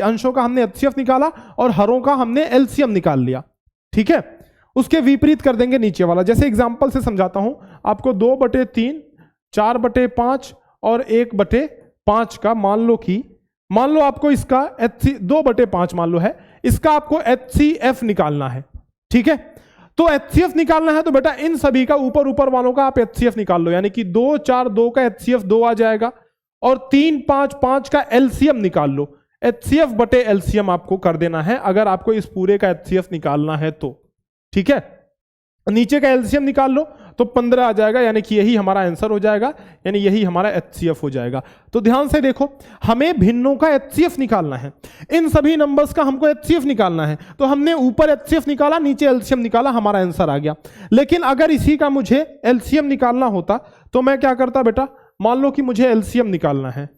अंशों का हमने एचसीएफ निकाला और हरों का हमने एलसीएम निकाल लिया। ठीक है, उसके विपरीत कर देंगे नीचे वाला। जैसे एग्जांपल से समझाता हूं आपको, 2/3, 4/5 और 1/5 का मान लो आपको इसका 2/5 मान लो है, इसका आपको एचसीएफ निकालना है। ठीक है, तो एचसीएफ निकालना है तो बेटा इन सभी का ऊपर ऊपर वालों का आप एचसीएफ निकाल लो, यानी कि 2, 4, 2 का एचसीएफ 2 आ जाएगा, और 3, 5, 5 का एलसीएम निकाल लो। एचसीएफ बटे एलसीएम आपको कर देना है अगर आपको इस पूरे का एचसीएफ निकालना है तो। ठीक है, नीचे का एलसीएम निकाल लो तो 15 आ जाएगा, यानी कि यही हमारा आंसर हो जाएगा, यानी यही हमारा एचसीएफ हो जाएगा। तो ध्यान से देखो, हमें भिन्नों का एचसीएफ निकालना है, इन सभी नंबर्स का हमको एचसीएफ निकालना है, तो हमने ऊपर एचसीएफ निकाला, नीचे एलसीएम निकाला, हमारा आंसर आ गया। लेकिन अगर इसी का मुझे एलसीएम निकालना होता तो मैं क्या करता बेटा, मान लो कि मुझे एलसीएम निकालना है,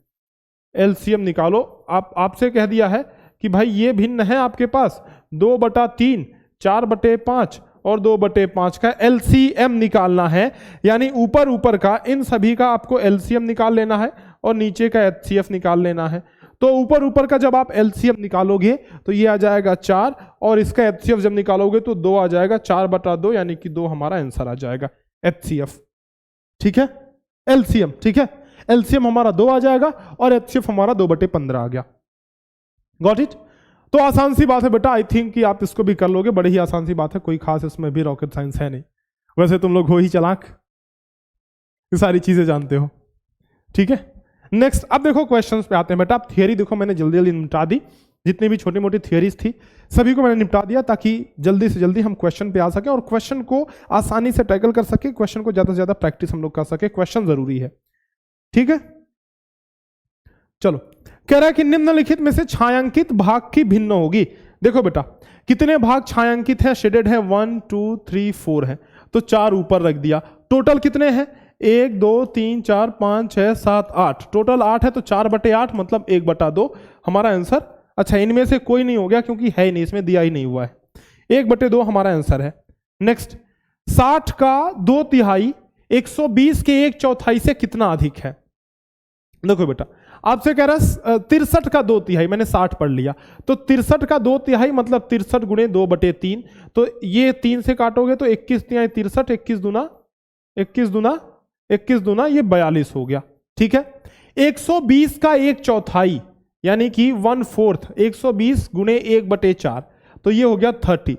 एलसीएम निकालो। आपसे कह दिया है कि भाई ये भिन्न है आपके पास, 2/3, 4/5 और 2/5 का एलसीएम निकालना है, यानी ऊपर ऊपर का इन सभी का आपको एलसीएम निकाल लेना है और नीचे का एचसीएफ निकाल लेना है। तो ऊपर ऊपर का जब आप एलसीएम निकालोगे तो ये आ जाएगा 4, और इसका एचसीएफ जब निकालोगे तो 2 आ जाएगा, 4/2, यानी कि 2 हमारा आंसर आ जाएगा एचसीएफ। ठीक है, एलसीएम, ठीक है, एलसीएम हमारा 2 आ जाएगा और एचसीएफ हमारा 2/15 आ गया। Got it. तो आसान सी बात है बेटा, आई थिंक कि आप इसको भी कर लोगे, बड़ी ही आसान सी बात है, कोई खास इसमें भी रॉकेट साइंस है नहीं। वैसे तुम लोग हो ही चालाक, ये सारी चीजें जानते हो। ठीक है, नेक्स्ट अब देखो क्वेश्चंस पे आते हैं बेटा। अब थियरी देखो मैंने जल्दी जल्दी निपटा दी, जितनी भी छोटी मोटी थियरीज थी सभी को मैंने निपटा दिया, ताकि जल्दी से जल्दी हम क्वेश्चन पे आ सके और क्वेश्चन को आसानी से टैकल कर सके, क्वेश्चन को ज़्यादा से ज़्यादा प्रैक्टिस हम लोग कर सके। क्वेश्चन ज़रूरी है, ठीक है। चलो, कह रहा है कि निम्नलिखित में से छायांकित भाग की भिन्न होगी। देखो बेटा, कितने भाग छायांकित है, शेडेड है, 1 2 3 4 है, तो 4 ऊपर रख दिया। टोटल कितने हैं, 1 2 3 4 5 6 7 8, टोटल 8 है, तो 4/8 मतलब 1/2 हमारा आंसर। अच्छा, इनमें से कोई नहीं हो गया क्योंकि है ही नहीं, इसमें दिया ही नहीं हुआ है। 1/2 हमारा आंसर है। नेक्स्ट, 60 का 2/3 120 के 1/4 से कितना अधिक है। देखो बेटा, आपसे कह रहा है 63 का 2/3, मैंने 60 पढ़ लिया, तो 63 का 2/3 मतलब 63 गुणे 2/3, तो ये 3 से काटोगे तो 21 तिहाई 63, 21 दूना ये 42 हो गया, ठीक है। 120 का 1/4 यानी कि 1/4, 120 गुणे 1/4, तो ये हो गया 30।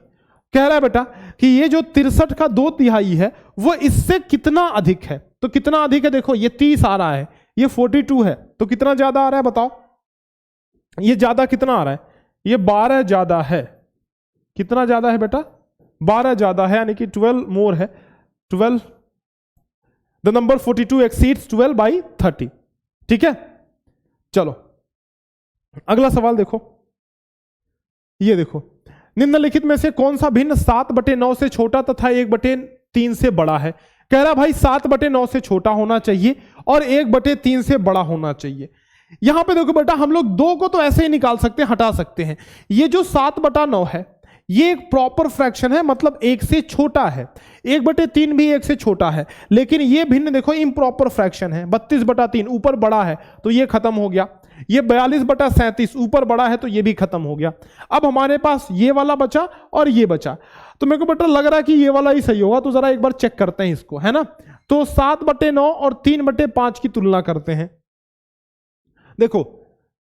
कह रहा है बेटा कि ये जो 63 का 2/3 है वो इससे कितना अधिक है, तो कितना अधिक है, देखो ये 30 आ रहा है, ये 42 है, तो कितना ज्यादा आ रहा है बताओ, ये ज्यादा कितना आ रहा है, ये 12 ज्यादा है। कितना ज्यादा है बेटा, 12 ज्यादा है, यानी कि 12 मोर है। 12, द नंबर 42 एक्सीड्स 12/30, ठीक है। चलो अगला सवाल देखो, ये देखो, निम्नलिखित में से कौन सा भिन्न 7/9 से छोटा तथा 1/3 से बड़ा है। कह रहा भाई 7/9 से छोटा होना चाहिए और 1/3 से बड़ा होना चाहिए। यहां पे देखो बेटा, हम लोग 2 को तो ऐसे ही निकाल सकते हैं, हटा सकते हैं। ये जो 7/9 है ये एक प्रॉपर फ्रैक्शन है, मतलब 1 से छोटा है। 1/3 भी 1 से छोटा है, लेकिन ये भिन्न देखो इम्प्रॉपर फ्रैक्शन है। 32/3 ऊपर बड़ा है तो ये खत्म हो गया। ये 42/37 ऊपर बड़ा है तो ये भी खत्म हो गया। अब हमारे पास ये वाला बचा और ये बचा, तो मेरे को बेटा लग रहा है कि ये वाला ही सही होगा, तो जरा एक बार चेक करते हैं इसको, है ना। तो 7/9 और 3/5 की तुलना करते हैं। देखो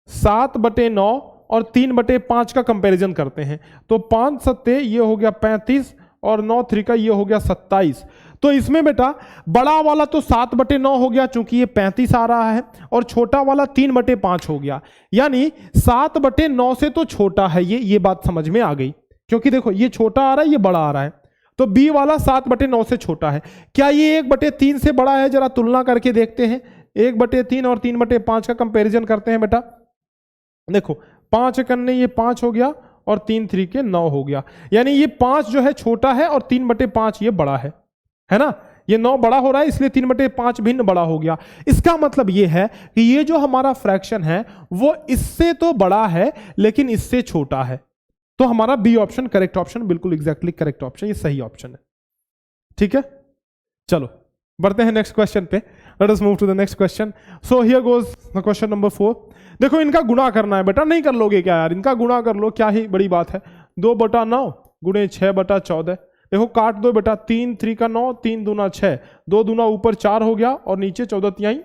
7/9 और 3/5 का कंपैरिजन करते हैं, तो 5 7 ये हो गया 35 और 9 3 का ये हो गया 27। तो इसमें बेटा बड़ा वाला तो 7/9 हो गया चूंकि ये 35 आ रहा है, और छोटा वाला 3/5 हो गया, यानी 7/9 से तो छोटा है ये बात समझ में आ गई, क्योंकि देखो ये छोटा आ रहा है ये बड़ा आ रहा है, तो बी वाला 7/9 से छोटा है। क्या ये 1/3 से बड़ा है, जरा तुलना करके देखते हैं। 1/3 और 3/5 का कंपैरिजन करते हैं बेटा। देखो 5 करने ये 5 हो गया और 3 3 के 9 हो गया, यानी ये 5 जो है छोटा है और 3/5 ये बड़ा है ना। ये 9 बड़ा हो रहा है इसलिए 3/5 भिन्न बड़ा हो गया। इसका मतलब ये है कि ये जो हमारा फ्रैक्शन है वो इससे तो बड़ा है लेकिन इससे छोटा है, तो हमारा बी ऑप्शन करेक्ट ऑप्शन, बिल्कुल एग्जैक्टली करेक्ट ऑप्शन, ये सही ऑप्शन है, ठीक है। चलो बढ़ते हैं नेक्स्ट क्वेश्चन पे। Let us move to the next question. So here goes the question number 4। देखो इनका गुणा करना है बेटा, नहीं कर लोगे क्या यार, इनका गुणा कर लो, क्या ही बड़ी बात है। 2/9 गुणे 6/14, देखो काट दो बेटा, 3 3 का 9, 3 दूना 6, 2 दूना ऊपर 4 हो गया और नीचे 14 तिहाई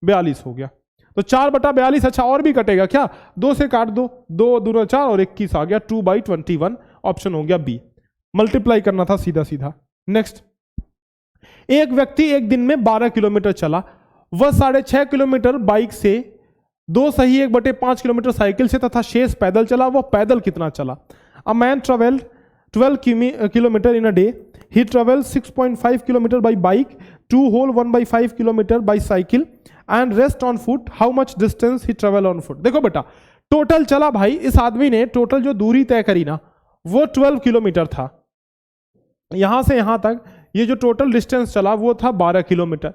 42 हो गया, तो 4/42। अच्छा और भी कटेगा क्या, 2 से काट दो, 2 दूना 4 और 21 आ गया, 2/21 ऑप्शन हो गया बी। मल्टीप्लाई करना था सीधा सीधा। नेक्स्ट, एक व्यक्ति एक दिन में 12 किलोमीटर चला, वह 6.5 किलोमीटर बाइक से, 2 सही 1/5 किलोमीटर साइकिल से तथा शेष पैदल चला। वह पैदल कितना चला। A man travelled 12 kilometre in a day, he travel 6.5 kilometre by bike, 2 whole 1/5 kilometre by cycle and rest on foot, how much distance he travel on foot. देखो बेटा टोटल चला भाई, इस आदमी ने टोटल जो दूरी तय करी ना वो 12 किलोमीटर था, यहां से यहां तक ये जो टोटल डिस्टेंस चला वो था 12 किलोमीटर।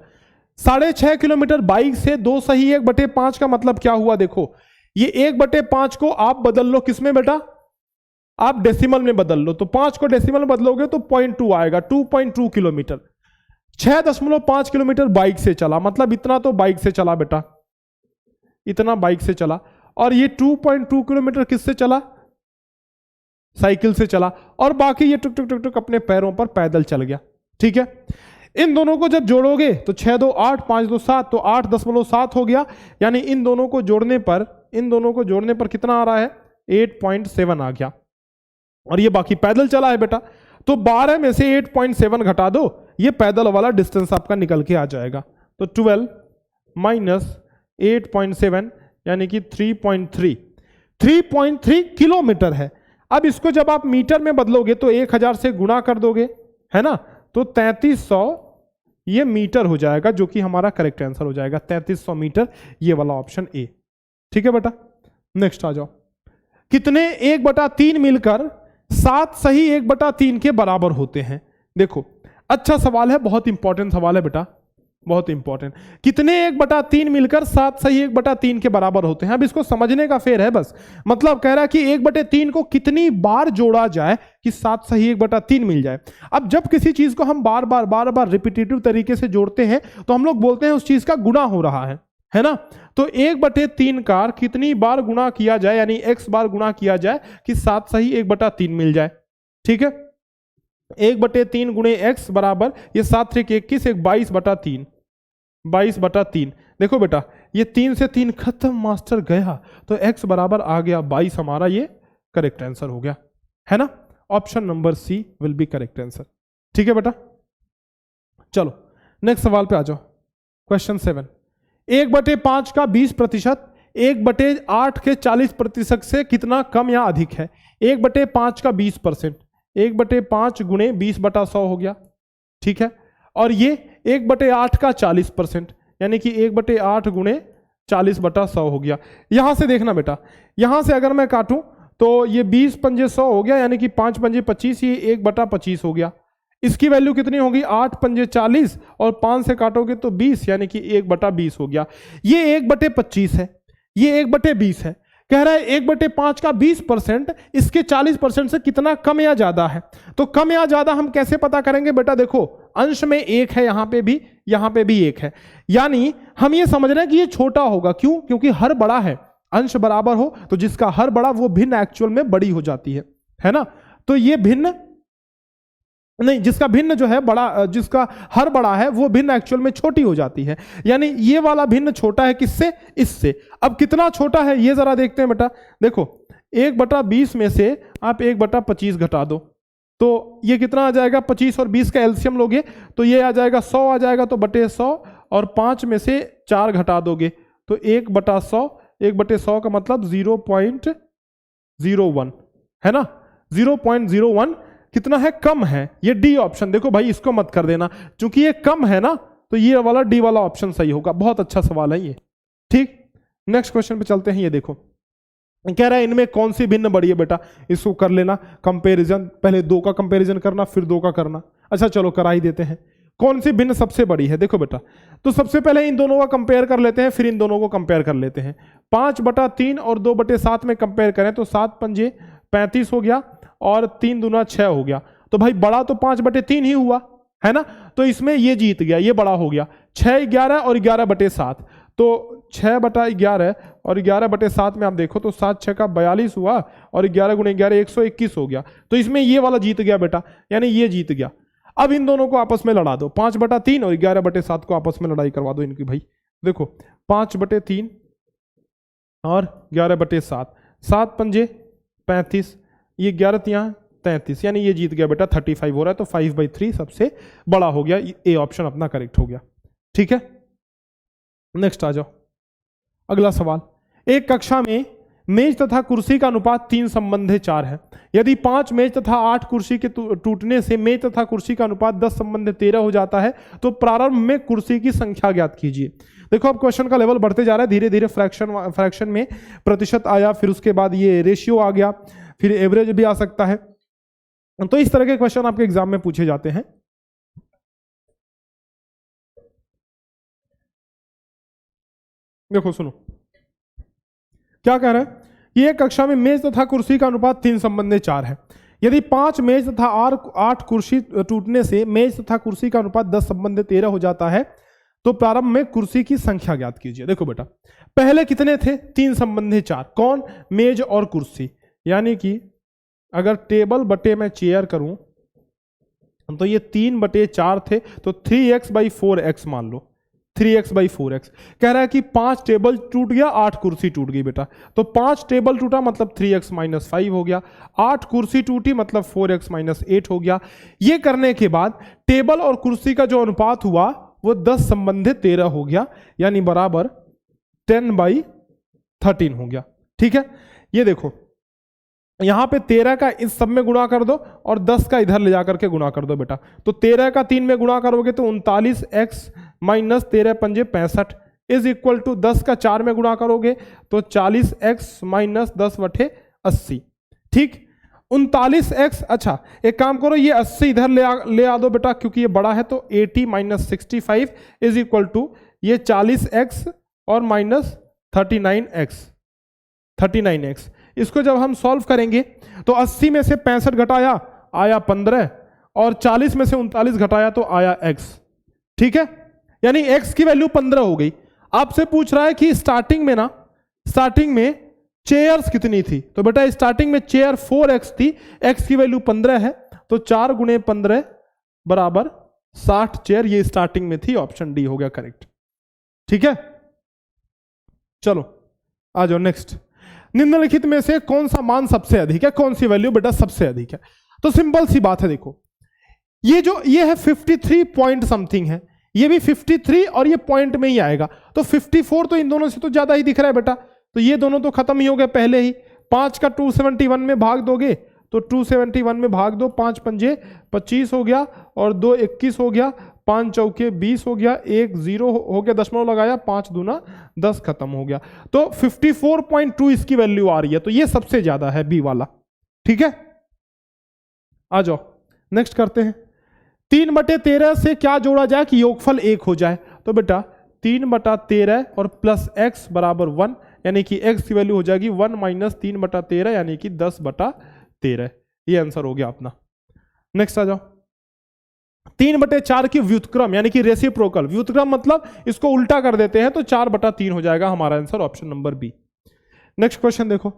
6.5 किलोमीटर बाइक से, 2 सही 1/5 का मतलब क्या हुआ, देखो ये 1/5 को आप बदल लो किसमें बेटा, आप डेसिमल में बदल लो, तो 5 को डेसिमल में बदलोगे तो 0.2 आएगा, 2.2 किलोमीटर। 6.5 किलोमीटर बाइक से चला, मतलब इतना तो बाइक से चला बेटा, इतना बाइक से चला, और ये 2.2 किलोमीटर किससे चला, साइकिल से चला, और बाकी ये टुक टुक टुक टुक अपने पैरों पर पैदल चल गया, ठीक है। इन दोनों को जब जोड़ोगे तो 6 2 8, 5 2 7, तो 8.7 हो गया, यानी इन दोनों को जोड़ने पर कितना आ रहा है, 8.7 आ गया, और ये बाकी पैदल चला है बेटा, तो 12 में से 8.7 घटा दो, ये पैदल वाला डिस्टेंस आपका निकल के आ जाएगा, तो 12 - 8.7 यानी कि 3.3। 3.3 किलोमीटर है। अब इसको जब आप मीटर में बदलोगे तो 1000 से गुणा कर दोगे, है ना, तो 3300 ये मीटर हो जाएगा, जो कि हमारा करेक्ट आंसर हो जाएगा 3300 मीटर, ये वाला ऑप्शन ए। ठीक है बेटा, नेक्स्ट आ जाओ। कितने 1/3 मिलकर 7 सही 1/3 के बराबर होते हैं? देखो अच्छा सवाल है, बहुत इंपॉर्टेंट सवाल है बेटा, बहुत इंपॉर्टेंट। कितने 1/3 मिलकर 7 सही 1/3 के बराबर होते हैं? अब इसको समझने का फेर है बस, मतलब कह रहा है कि 1/3 को कितनी बार जोड़ा जाए कि 7 सही 1/3 मिल जाए। अब जब किसी चीज को हम बार बार रिपीटेटिव तरीके से जोड़ते हैं तो हम लोग बोलते हैं उस चीज का गुणा हो रहा है ना। तो 1/3 का कितनी बार गुणा किया जाए, यानी x बार गुणा किया जाए कि 7 सही 1/3 मिल जाए। ठीक है, 1/3 गुणे x बराबर ये 7 3 21, एक 22/3, 22/3। देखो बेटा ये 3 से 3 खत्म मास्टर गया, तो x बराबर आ गया 22, हमारा ये करेक्ट आंसर हो गया, है ना। Option number C will be correct answer. ठीक है बेटा, चलो नेक्स्ट सवाल पे आ जाओ। क्वेश्चन 7, 1/5 का 20%, 1/8 के 40% से कितना कम या अधिक है? 1/5 का 20%, 1/5 गुणे 20/100 हो गया। ठीक है, और ये 1/8 का 40%, यानी कि 1/8 गुणे 40/100 हो गया। यहां से देखना बेटा, यहां से अगर मैं काटूं तो ये 20 पंजे 100 हो गया, यानी कि 5 पंजे 25, ये 1/25 हो गया। इसकी वैल्यू कितनी होगी? 8 पंजे 40 और 5 से काटोगे तो 20, यानी कि 1/20 हो गया। ये 1/25 है, ये 1/20 है। कह रहा है 1/5 का 20% इसके 40% से कितना कम या ज्यादा है? तो कम या ज्यादा हम कैसे पता करेंगे बेटा? देखो अंश में 1 है, यहां पे भी 1 है, यानी हम ये समझ रहे हैं कि ये छोटा होगा। क्यों? क्योंकि हर बड़ा है, अंश बराबर हो तो जिसका हर बड़ा वो भिन्न एक्चुअल में बड़ी हो जाती है ना। तो ये भिन्न नहीं, जिसका भिन्न जो है बड़ा, जिसका हर बड़ा है वो भिन्न एक्चुअल में छोटी हो जाती है, यानी ये वाला भिन्न छोटा है किससे? इससे। अब कितना छोटा है ये जरा देखते हैं बेटा। देखो 1/20 में से आप 1/25 घटा दो तो ये कितना आ जाएगा? 25 और 20 का एलसीएम लोगे तो ये आ जाएगा 100 आ जाएगा, तो /100, और 5 में से 4 घटा दोगे तो 1/100, 1/100 का मतलब 0.01 है ना। 0.01 कितना है? कम है। ये डी ऑप्शन, देखो भाई इसको मत कर देना, क्योंकि ये कम है ना, तो ये वाला डी वाला ऑप्शन सही होगा। बहुत अच्छा सवाल है ये। ठीक, नेक्स्ट क्वेश्चन पे चलते हैं। ये देखो कह रहा है इनमें कौन सी भिन्न बड़ी है बेटा? इसको कर लेना कंपैरिजन, पहले 2 का कंपैरिजन करना फिर 2 का करना। अच्छा चलो करा ही देते हैं। कौन सी भिन्न सबसे बड़ी है? देखो बेटा, तो सबसे पहले इन दोनों का कंपेयर कर लेते हैं, फिर इन दोनों को कंपेयर कर लेते हैं। 5/3 और 2/7 में कंपेयर करें तो 7 पंजे 35 हो गया और 3 दूना 6 हो गया। तो भाई बड़ा तो 5/3 ही हुआ, है ना। तो इसमें ये जीत गया, ये बड़ा हो गया। 6 11 और 11/7, तो 6/11 और 11/7 में आप देखो तो 7 6 का 42 हुआ और 11 गुणे 11 121 हो गया। तो इसमें ये वाला जीत गया बेटा, यानी ये जीत गया। अब इन दोनों को आपस में लड़ा दो, 5/3 और 11/7 को आपस में लड़ाई करवा दो इनकी। भाई देखो 5/3 और 11/7, 7 पंजे 35, ये 11 तियां 33, यानी ये जीत गया बेटा, 35 हो रहा है। तो 5/3 सबसे बड़ा हो गया, ए ऑप्शन अपना करेक्ट हो गया। ठीक है, नेक्स्ट आ जाओ। अगला सवाल, एक कक्षा में मेज तथा कुर्सी का अनुपात 3:4 है। यदि 5 मेज तथा 8 कुर्सी के टूटने से मेज तथा कुर्सी का अनुपात 10:13 हो जाता है तो प्रारंभ में कुर्सी की संख्या ज्ञात कीजिए। देखो अब क्वेश्चन का लेवल बढ़ते जा रहा है, धीरे धीरे फ्रैक्शन में प्रतिशत आया, फिर उसके बाद ये रेशियो आ गया, फिर एवरेज भी आ सकता है। तो इस तरह के क्वेश्चन आपके एग्जाम में पूछे जाते हैं। देखो सुनो क्या कह रहा है, ये कक्षा में मेज तथा कुर्सी का अनुपात 3:4 है। यदि 5 मेज तथा 8 कुर्सी टूटने से मेज तथा कुर्सी का अनुपात 10:13 हो जाता है तो प्रारंभ में कुर्सी की संख्या ज्ञात कीजिए। देखो बेटा पहले कितने थे? 3:4। कौन? मेज और कुर्सी। यानी कि अगर टेबल बटे मैं चेयर करूं तो ये 3/4 थे, तो 3x/4x मान लो, 3x/4x। कह रहा है कि 5 टेबल टूट गया, 8 कुर्सी टूट गई बेटा। तो 5 टेबल टूटा मतलब 3x - 5 हो गया, 8 कुर्सी टूटी मतलब 4x - 8 हो गया। ये करने के बाद टेबल और कुर्सी का जो अनुपात हुआ वो 10:13 हो गया, यानी बराबर 10/13 हो गया। ठीक है, ये देखो यहां पे 13 का इस सब में गुणा कर दो और 10 का इधर ले जाकर के गुणा कर दो बेटा। तो 13 का 3 में गुणा करोगे तो 39x माइनस 13 पंजे 65 इज इक्वल टू 10 का 4 में गुणा करोगे तो 40x माइनस 10/80। ठीक, 39x। अच्छा एक काम करो, ये 80 इधर ले आ दो बेटा क्योंकि ये बड़ा है, तो 80 माइनस 65 इज इक्वल टू ये 40x और माइनस 39x। इसको जब हम सॉल्व करेंगे तो 80 में से 65 घटाया आया 15 और 40 में से 39 घटाया तो आया x। ठीक है, यानी x की वैल्यू 15 हो गई। आपसे पूछ रहा है कि स्टार्टिंग में चेयर्स कितनी थी, तो बेटा स्टार्टिंग में चेयर 4x थी, x की वैल्यू 15 है, तो 4 गुणे 15 बराबर 60 चेयर ये स्टार्टिंग में थी। ऑप्शन डी हो गया करेक्ट। ठीक है, चलो आ जाओ नेक्स्ट। निम्नलिखित में से कौन सा मान सबसे अधिक है, कौन सी वैल्यू बेटा सबसे अधिक है? तो सिंपल सी बात है, देखो ये है 53 पॉइंट समथिंग है, ये भी 53 और ये पॉइंट में ही आएगा, तो 54 तो इन दोनों से तो ज्यादा ही दिख रहा है बेटा, तो ये दोनों तो खत्म ही हो गए पहले ही। 5 का 271 में भाग दोगे तो 271 में भाग दो, 5 पंजे 25 हो गया और 2 21 हो गया, 5 चौके 20 हो गया, 1 0 हो गया, दशमलव लगाया, 5 दूना 10 खत्म हो गया। तो 54.2 इसकी वैल्यू आ रही है, तो ये सबसे ज्यादा है बी वाला। ठीक है, आ जाओ नेक्स्ट करते हैं। 3/13 से क्या जोड़ा जाए कि योगफल 1 हो जाए, तो बेटा 3/13 और प्लस x बराबर 1, यानी कि x की वैल्यू हो जाएगी 1 माइनस 3/13 यानी कि 10/13। ये आंसर हो गया अपना। नेक्स्ट आ जाओ। 3/4 की व्युत्क्रम यानी कि रेसिप्रोकल, व्युत्क्रम मतलब इसको उल्टा कर देते हैं तो 4/3 हो जाएगा हमारा answer, option number B. Next question देखो,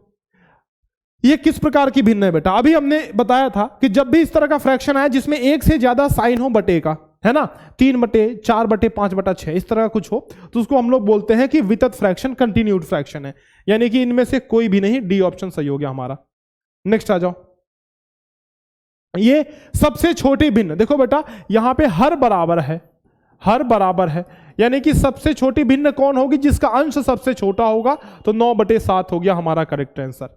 ये किस प्रकार की भिन्न है बेटा? अभी हमने बताया था कि जब भी इस तरह का फ्रैक्शन आए जिसमें एक से ज्यादा साइन हो बटे का, है ना, 3/4/5/6 इस तरह का कुछ हो, तो उसको हम लोग बोलते हैं कि वितत फ्रैक्शन, कंटिन्यूड फ्रैक्शन है, यानी कि इनमें से कोई भी नहीं, डी ऑप्शन सही हो गया हमारा। नेक्स्ट आ जाओ। ये सबसे छोटी भिन्न, देखो बेटा यहां पे हर बराबर है, यानी कि सबसे छोटी भिन्न कौन होगी? जिसका अंश सबसे छोटा होगा, तो 9/7 हो गया हमारा करेक्ट आंसर।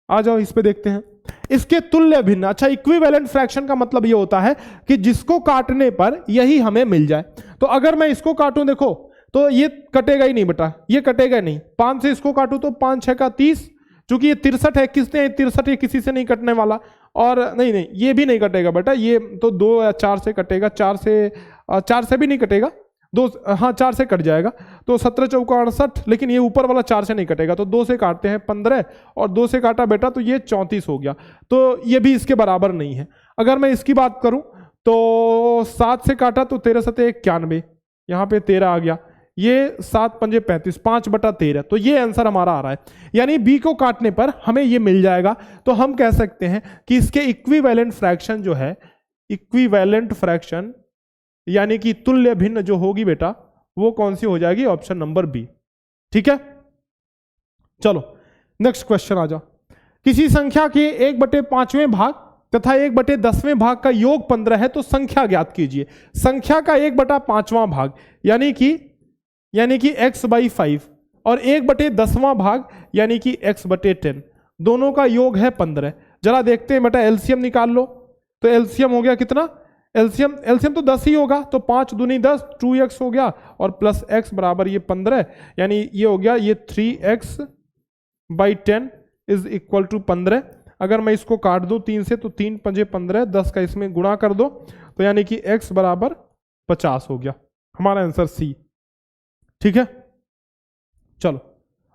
आ जाओ इस पे देखते हैं। इसके तुल्य भिन्न, अच्छा इक्विवेलेंट फ्रैक्शन का मतलब ये होता है कि जिसको काटने पर यही हमें मिल जाए। तो अगर मैं इसको काटूं, देखो तो ये कटेगा ही नहीं बेटा, ये कटेगा नहीं। 5 से इसको काटूं तो 5 6 का 30, चूंकि ये 63 है, किसने 63, ये किसी से नहीं कटने वाला, और नहीं ये भी नहीं कटेगा बेटा, ये तो 2 या 4 से कटेगा, 4 से भी नहीं कटेगा, 4 से कट जाएगा, तो 17 चौका 68, लेकिन ये ऊपर वाला 4 से नहीं कटेगा, तो 2 से काटते हैं 15 और 2 से काटा बेटा तो ये 34 हो गया, तो ये भी इसके बराबर नहीं है। अगर मैं इसकी बात करूं तो 7 से काटा तो 13 7 91, यहाँ पे 13 आ गया, ये 7 पंजे 35, 5/13, तो ये आंसर हमारा आ रहा है, यानी बी को काटने पर हमें ये मिल जाएगा। तो हम कह सकते हैं कि इसके इक्विवेलेंट फ्रैक्शन जो है, इक्विवेलेंट फ्रैक्शन यानी कि तुल्य भिन्न जो होगी बेटा, वो कौन सी हो जाएगी? Option number B. ठीक है, चलो नेक्स्ट क्वेश्चन आ जाओ। किसी संख्या के 1/5वें भाग तथा 1/10वें भाग का योग 15 है, तो संख्या ज्ञात कीजिए। संख्या का 1/5वां भाग यानी कि x/5 और 1/10वां भाग यानी कि x/10, दोनों का योग है 15। जरा देखते हैं बेटा, एलसीएम निकाल लो, तो एलसीएम हो गया कितना? एलसीएम तो 10 ही होगा, तो 5 दूनी 10, 2x हो गया और प्लस x बराबर ये 15, यानी ये हो गया ये 3x/10 इज इक्वल टू 15। अगर मैं इसको काट दूं 3 से तो 3 पंजे 15, 10 का इसमें गुणा कर दो, तो यानी कि x बराबर 50 हो गया, हमारा आंसर सी। ठीक है, चलो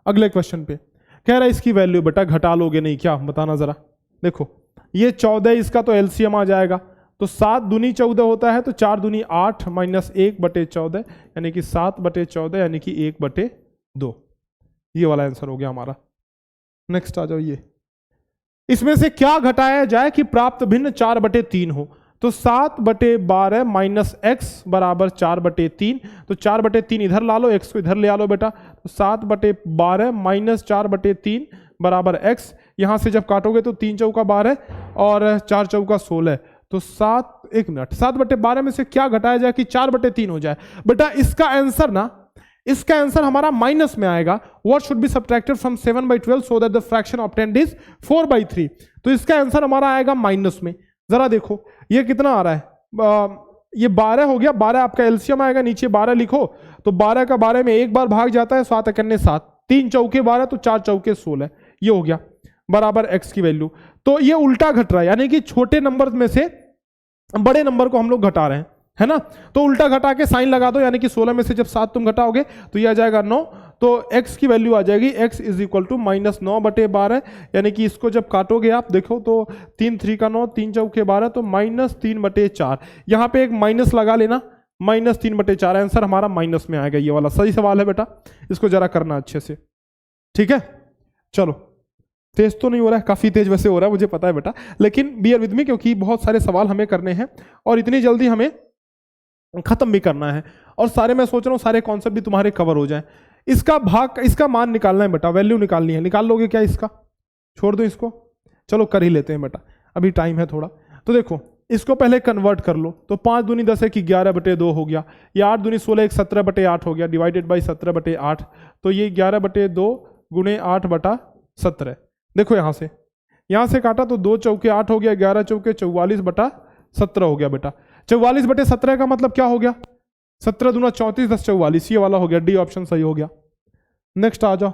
अगले क्वेश्चन पे। कह रहा है इसकी वैल्यू बेटा घटा लोगे नहीं क्या, बताना जरा। देखो ये 14, इसका तो एलसीएम आ जाएगा, तो 7 दूनी 14 होता है, तो 4 दूनी 8 माइनस 1/14 यानी कि 7/14 यानी कि 1/2, ये वाला आंसर हो गया हमारा। नेक्स्ट आ जाओ। ये इसमें से क्या घटाया जाए कि प्राप्त भिन्न 4/3 हो, तो 7/12 माइनस x बराबर 4/3, तो 4/3 इधर ला लो, x को इधर ले आ लो बेटा, तो 7/12 माइनस 4/3 बराबर x, यहां से जब काटोगे तो 3 चौका 12 और 4 चौका 16, तो 7/12 में से क्या घटाया जाए कि 4/3 हो जाए। बेटा इसका आंसर ना इसका आंसर हमारा माइनस में आएगा। What should be subtracted from 7/12 so that the fraction obtained is 4/3। तो इसका आंसर हमारा आएगा माइनस में। जरा देखो ये कितना आ रहा है, ये 12 हो गया, 12 आपका एलसीएम आएगा, नीचे 12 लिखो तो 12 का 12 में एक बार भाग जाता है, 7 एकन्ने 7, 3 चौके 12 तो 4 चौके 16, ये हो गया बराबर x की वैल्यू। तो ये उल्टा घट रहा है, यानी कि छोटे नंबर में से बड़े नंबर को हम लोग घटा रहे हैं, है ना। तो उल्टा घटा के साइन लगा दो, यानी कि 16 में से जब 7 तुम घटाओगे तो ये आ जाएगा 9, तो x की वैल्यू आ जाएगी x इज इक्वल टू -9/12, यानी कि इसको जब काटोगे आप देखो तो 3 3 का 9, 3 चौके 12 तो -3/4। यहाँ पे एक माइनस लगा लेना, -3/4, आंसर हमारा माइनस में आएगा। ये वाला सही सवाल है बेटा, इसको जरा करना अच्छे से, ठीक है। चलो तेज तो नहीं हो रहा है, काफी तेज वैसे हो रहा है मुझे पता है बेटा, लेकिन बियर विद मी, क्योंकि बहुत सारे सवाल हमें करने हैं और इतनी जल्दी हमें खत्म भी करना है, और सारे मैं सोच रहा हूँ सारे कॉन्सेप्ट भी तुम्हारे कवर हो जाएं। इसका भाग, इसका मान निकालना है बेटा, वैल्यू निकालनी है। निकाल लोगे क्या इसका? छोड़ दो इसको, चलो कर ही लेते हैं बेटा, अभी टाइम है थोड़ा। तो देखो इसको पहले कन्वर्ट कर लो, तो 5 दूनी 10 है कि 11/2 हो गया, ये 8 दूनी 16 एक 17/8 हो गया, डिवाइडेड बाई 17/8, तो ये 11/2 गुणे 8/17। देखो यहाँ से काटा तो 2 चौके 8 हो गया, 11 चौके 44/17 हो गया बेटा। 44/17 का मतलब क्या हो गया? 17 दूना 34, 10 44, ये वाला हो गया, डी ऑप्शन सही हो गया। नेक्स्ट आ जाओ,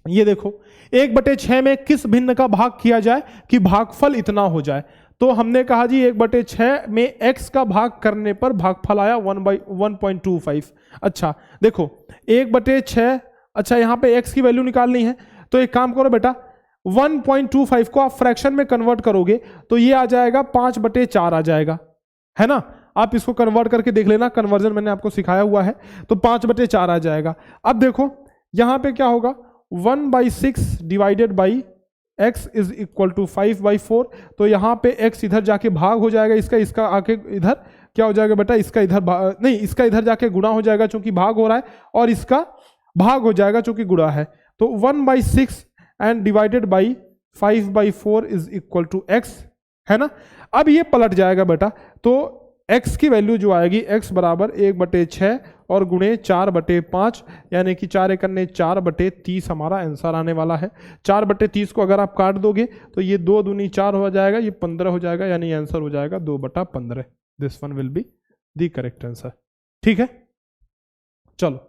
ये देखो 1/6 में किस भिन्न का भाग किया जाए कि भागफल इतना हो जाए। तो हमने कहा जी 1/6 में x का भाग करने पर भागफल आया 1/1.25। अच्छा देखो 1/6, अच्छा यहाँ पे x की वैल्यू निकालनी है, तो एक काम करो बेटा, 1.25 को आप फ्रैक्शन में कन्वर्ट करोगे तो ये आ जाएगा 5/4 आ जाएगा, है ना। आप इसको कन्वर्ट करके देख लेना, कन्वर्जन मैंने आपको सिखाया हुआ है, तो 5/4 आ जाएगा। अब देखो यहां पे क्या होगा, 1/6 divided by x is equal to 5/4, तो यहां पे x इधर जाके भाग हो जाएगा, इसका आके इधर क्या हो जाएगा बेटा, इसका इधर नहीं, इसका इधर जाके गुणा हो जाएगा चूंकि भाग हो रहा है, और इसका भाग हो जाएगा चूंकि गुणा है, तो 1/6 and divided by 5/4 is equal to x, है ना। अब ये पलट जाएगा बेटा, तो x की वैल्यू जो आएगी x बराबर 1/6 और गुणे 4/5, यानी कि 4 एकन्ने 4/30 हमारा आंसर आने वाला है। 4/30 को अगर आप काट दोगे तो ये 2 दूनी 4 हो जाएगा, ये 15 हो जाएगा, यानी आंसर हो जाएगा 2/15। This one will be the correct answer, ठीक है। चलो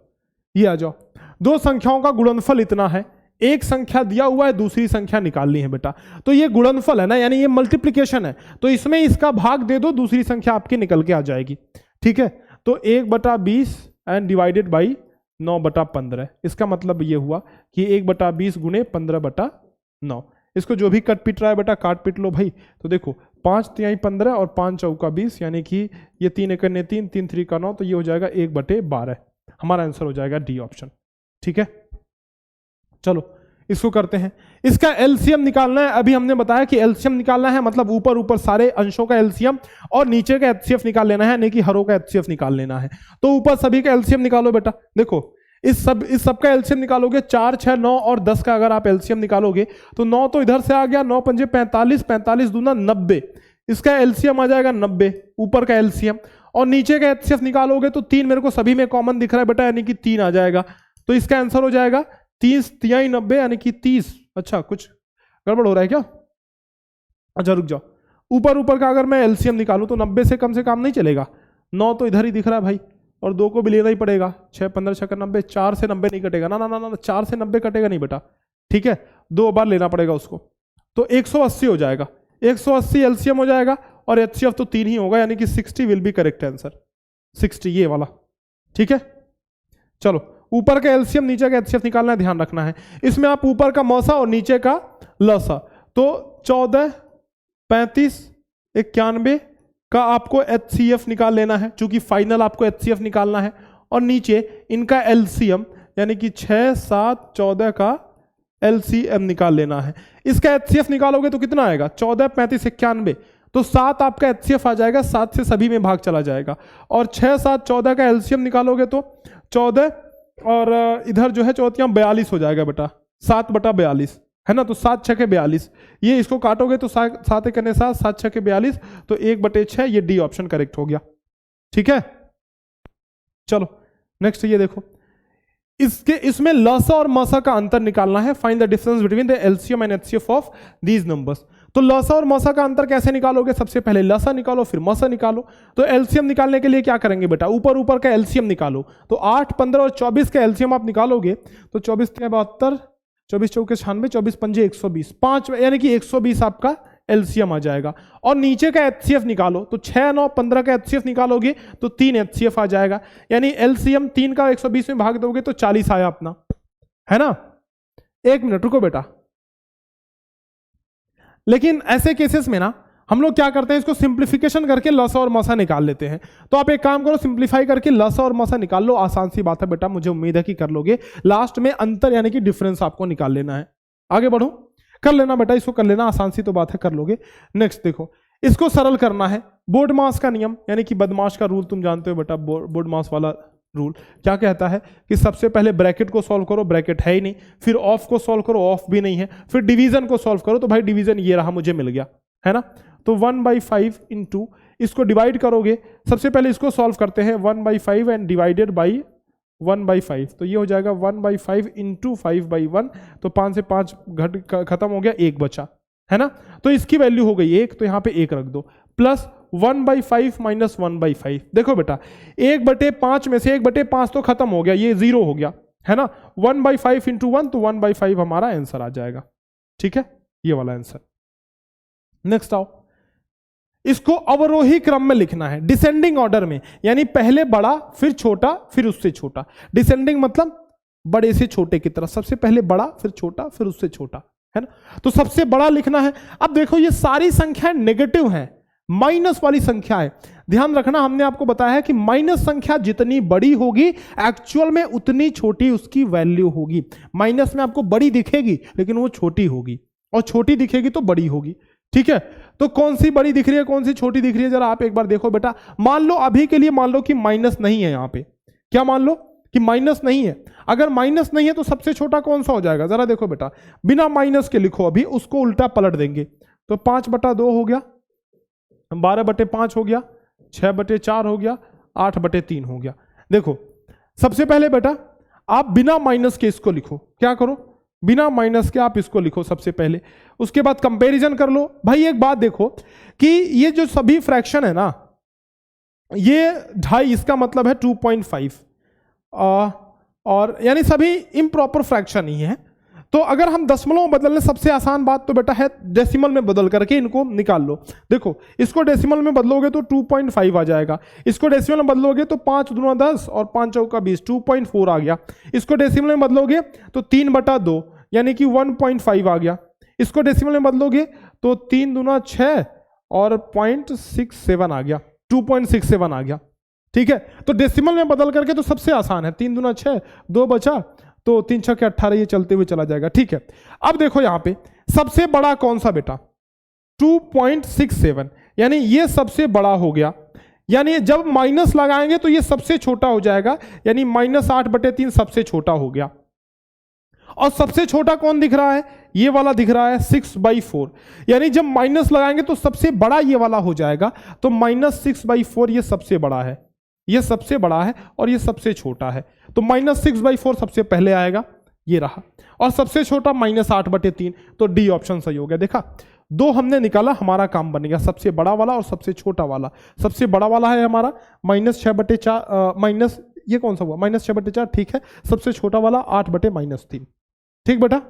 ये आ जाओ, दो संख्याओं का गुणनफल इतना है, एक संख्या दिया हुआ है, दूसरी संख्या निकालनी है बेटा, तो ये गुणनफल है ना, यानी ये मल्टीप्लिकेशन है, तो इसमें इसका भाग दे दो, दूसरी संख्या आपकी निकल के आ जाएगी, ठीक है। तो 1/20 एंड डिवाइडेड बाई 9/15, इसका मतलब ये हुआ कि 1/20 गुणे 15/9। इसको जो भी कट पिट रहा है बेटा काट पिट लो भाई। तो देखो 5 तिहाई 15 और 5 चौका 20, यानी कि ये 3 एकन्ने 3, 3 3 का 9, तो ये हो जाएगा 1/12, हमारा आंसर हो जाएगा डी ऑप्शन, ठीक है। चलो इसको करते हैं, इसका एलसीएम निकालना है। अभी हमने बताया कि एलसीएम निकालना है मतलब ऊपर ऊपर सारे अंशों का एलसीएम और नीचे का एचसीएफ निकाल लेना है, नहीं कि हरों का एचसीएफ निकाल लेना है। तो ऊपर सभी का एलसीएम निकालो बेटा। देखो इस सब का एलसीएम निकालोगे, 4 6 9 और 10 का अगर आप एलसीएम निकालोगे तो 9 तो इधर से आ गया, 9 पंजे 45, 45 दूना 90, इसका एलसीएम आ जाएगा 90 ऊपर का एलसीएम, और नीचे का एचसीएफ निकालोगे तो 3 मेरे को सभी में कॉमन दिख रहा है बेटा, यानी कि 3 आ जाएगा, तो इसका आंसर हो जाएगा 30 तिहाई 90 यानी कि 30। अच्छा कुछ गड़बड़ हो रहा है क्या? अच्छा रुक जाओ, ऊपर का अगर मैं एलसीएम निकालूं तो 90 से कम नहीं चलेगा, 9 तो इधर ही दिख रहा है भाई, और 2 को भी लेना ही पड़ेगा, 6 15 6 90, 4 से 90 नहीं कटेगा, ना 4 से 90 कटेगा नहीं बेटा, ठीक है, 2 बार लेना पड़ेगा उसको, तो 180 हो जाएगा, 180 एलसीएम हो जाएगा, और एचसीएफ तो 3 ही होगा, यानी कि 60 विल बी करेक्ट आंसर, 60 ये वाला, ठीक है। चलो ऊपर का एलसीएम नीचे का एचसीएफ निकालना है, ध्यान रखना है, इसमें आप ऊपर का मौसा और नीचे का लसा, तो 14 35 91 का आपको एचसीएफ निकाल लेना है, चूंकि फाइनल आपको एचसीएफ निकालना है, और नीचे इनका एलसीएम यानी कि 6 7 14 का एलसीएम निकाल लेना है। इसका एचसीएफ निकालोगे तो कितना आएगा, 14 35 91, तो 7 आपका एचसीएफ आ जाएगा, 7 से सभी में भाग चला जाएगा, और 6 7 14 का एलसीएम निकालोगे तो 14 और इधर जो है 14 42 हो जाएगा बेटा, 7/42 है ना, तो 7 6 42, ये इसको काटोगे तो 7 एकन्ने 7, 7 6 42, तो 1/6, ये डी ऑप्शन करेक्ट हो गया, ठीक है। चलो नेक्स्ट ये देखो, इसमें लसा और मसा का अंतर निकालना है। Find the difference between the LCM and HCF of these numbers. तो लसा और मसा का अंतर कैसे निकालोगे? सबसे पहले लसा निकालो फिर मसा निकालो। तो एलसीएम निकालने के लिए क्या करेंगे बेटा? ऊपर ऊपर का एलसीएम निकालो। तो 8, 15 और 24 का एलसीएम आप निकालोगे तो 24 × 72, 24 चौके 96, 24 पंजे 120, 5 यानी कि 120 आपका एलसीएम आ जाएगा। और नीचे का एचसीएफ निकालो तो 6, 9, 15 का एचसीएफ निकालोगे तो 3 एचसीएफ आ जाएगा। यानी एलसीएम 3 का 120 में भाग दोगे तो 40 आया अपना, है ना। 1 मिनट रुको बेटा। लेकिन ऐसे केसेस में ना हम लोग क्या करते हैं, इसको सिंप्लीफिकेशन करके लसा और मसा निकाल लेते हैं। तो आप एक काम करो, सिंप्लीफाई करके लसा और मसा निकाल लो। आसान सी बात है बेटा, मुझे उम्मीद है कि कर लोगे। लास्ट में अंतर यानी कि डिफरेंस आपको निकाल लेना है। आगे बढ़ो, कर लेना बेटा, इसको कर लेना, आसान सी तो बात है, कर लोगे। नेक्स्ट देखो, इसको सरल करना है। बोर्ड मास का नियम यानी कि बदमाश का रूल तुम जानते हो बेटा, बोर्ड मास वाला रूल क्या कहता है कि सबसे पहले ब्रैकेट को सॉल्व करो, ब्रैकेट है ही नहीं, फिर ऑफ को सॉल्व करो, ऑफ भी नहीं है, फिर डिवीजन को सॉल्व करो, तो भाई डिवीजन ये रहा, मुझे मिल गया, है ना। तो 1/5 इंटू, इसको डिवाइड करोगे, सबसे पहले इसको सॉल्व करते हैं, 1/5 एंड डिवाइडेड बाई 1/5, तो ये हो जाएगा 1/5 इंटू 5/1, तो 5 से 5 घट खत्म हो गया, 1 बचा, है ना। तो इसकी वैल्यू हो गई 1, तो यहाँ पे 1 रख दो, प्लस 1/5 माइनस 1/5। देखो बेटा 1/5 में से 1/5 तो खत्म हो गया, ये 0 हो गया, है ना। 1/5 इंटू 1, तो 1/5 हमारा आंसर आ जाएगा, ठीक है, ये वाला आंसर। नेक्स्ट आओ, इसको अवरोही क्रम में लिखना है, डिसेंडिंग ऑर्डर में, यानी पहले बड़ा फिर छोटा फिर उससे छोटा। डिसेंडिंग मतलब बड़े से छोटे की तरफ, सबसे पहले बड़ा फिर छोटा फिर उससे छोटा, है ना। तो सबसे बड़ा लिखना है। अब देखो ये सारी संख्याएं नेगेटिव हैं, माइनस वाली संख्या है। ध्यान रखना, हमने आपको बताया है कि माइनस संख्या जितनी बड़ी होगी एक्चुअल में उतनी छोटी उसकी वैल्यू होगी। माइनस में आपको बड़ी दिखेगी लेकिन वो छोटी होगी, और छोटी दिखेगी तो बड़ी होगी, ठीक है। तो कौन सी बड़ी दिख रही है कौन सी छोटी दिख रही है, जरा आप एक बार देखो बेटा। मान लो अभी के लिए मान लो कि माइनस नहीं है, यहां पे क्या मान लो कि माइनस नहीं है। अगर माइनस नहीं है तो सबसे छोटा कौन सा हो जाएगा, जरा देखो बेटा, बिना माइनस के लिखो, अभी उसको उल्टा पलट देंगे तो 5/2 हो गया, 12/5 हो गया, 6/4 हो गया, 8/3 हो गया। देखो सबसे पहले बेटा आप बिना माइनस के इसको लिखो, क्या करो, बिना माइनस के आप इसको लिखो सबसे पहले, उसके बाद कंपैरिजन कर लो। भाई एक बात देखो कि ये जो सभी फ्रैक्शन है ना, ये 2.5, इसका मतलब है 2.5, और यानी सभी इम्प्रॉपर फ्रैक्शन ही है। तो अगर हम दशमलव में बदल लें, सबसे आसान बात तो बेटा है डेसिमल में बदल करके इनको निकाल लो। देखो इसको डेसिमल में बदलोगे तो 2.5 आ जाएगा, इसको डेसिमल में बदलोगे तो 5 दूना 10 और 5 चौका 20, 2.4 आ गया। इसको डेसिमल में बदलोगे तो 3/2 यानी कि 1.5 आ गया। इसको डेसिमल में बदलोगे तो 3 दूना 6 और 0.67 आ गया, 2.67 आ गया, ठीक है। तो डेसिमल में बदल करके तो सबसे आसान है, 3 दूना 6, 2 बचा तो 3 6 18, ये चलते हुए चला जाएगा, ठीक है। अब देखो यहां पे सबसे बड़ा कौन सा बेटा, 2.67, यानी ये सबसे बड़ा हो गया। यानी जब माइनस लगाएंगे तो ये सबसे छोटा हो जाएगा, यानी -8/3 सबसे छोटा हो गया। और सबसे छोटा कौन दिख रहा है, ये वाला दिख रहा है 6/4, यानी जब माइनस लगाएंगे तो सबसे बड़ा ये वाला हो जाएगा। तो -6/4 ये सबसे बड़ा है, ये सबसे बड़ा है और ये सबसे छोटा है। तो -6/4 सबसे पहले आएगा, ये रहा, और सबसे छोटा -8/3, तो डी ऑप्शन सही हो गया। देखा, 2 हमने निकाला, हमारा काम बन गया, सबसे बड़ा वाला और सबसे छोटा वाला। सबसे बड़ा वाला है हमारा -6/4, माइनस ये कौन सा हुआ, -6/4, ठीक है। सबसे छोटा वाला 8/-3, ठीक बेटा।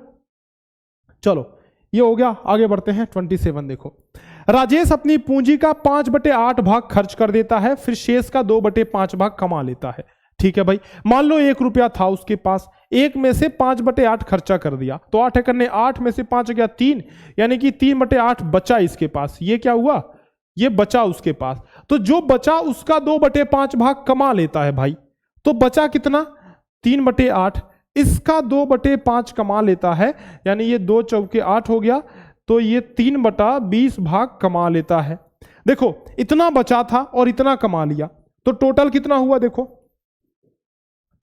चलो ये हो गया, आगे बढ़ते हैं 27। देखो, राजेश अपनी पूंजी का 5/8 भाग खर्च कर देता है, फिर शेष का 2/5 भाग कमा लेता है, ठीक है भाई। मान लो 1 रुपया था उसके पास, 1 में से 5/8 खर्चा कर दिया, तो 8 करने 8 में से 5 गया 3, यानी कि 3/8 बचा इसके पास। ये क्या हुआ, ये बचा उसके पास। तो जो बचा उसका 2/5 भाग कमा लेता है भाई। तो बचा कितना, 3/8, इसका 2/5 कमा लेता है, यानी ये 2 चौके 8 हो गया, तो ये 3/20 भाग कमा लेता है। देखो इतना बचा था और इतना कमा लिया, तो टोटल कितना हुआ, देखो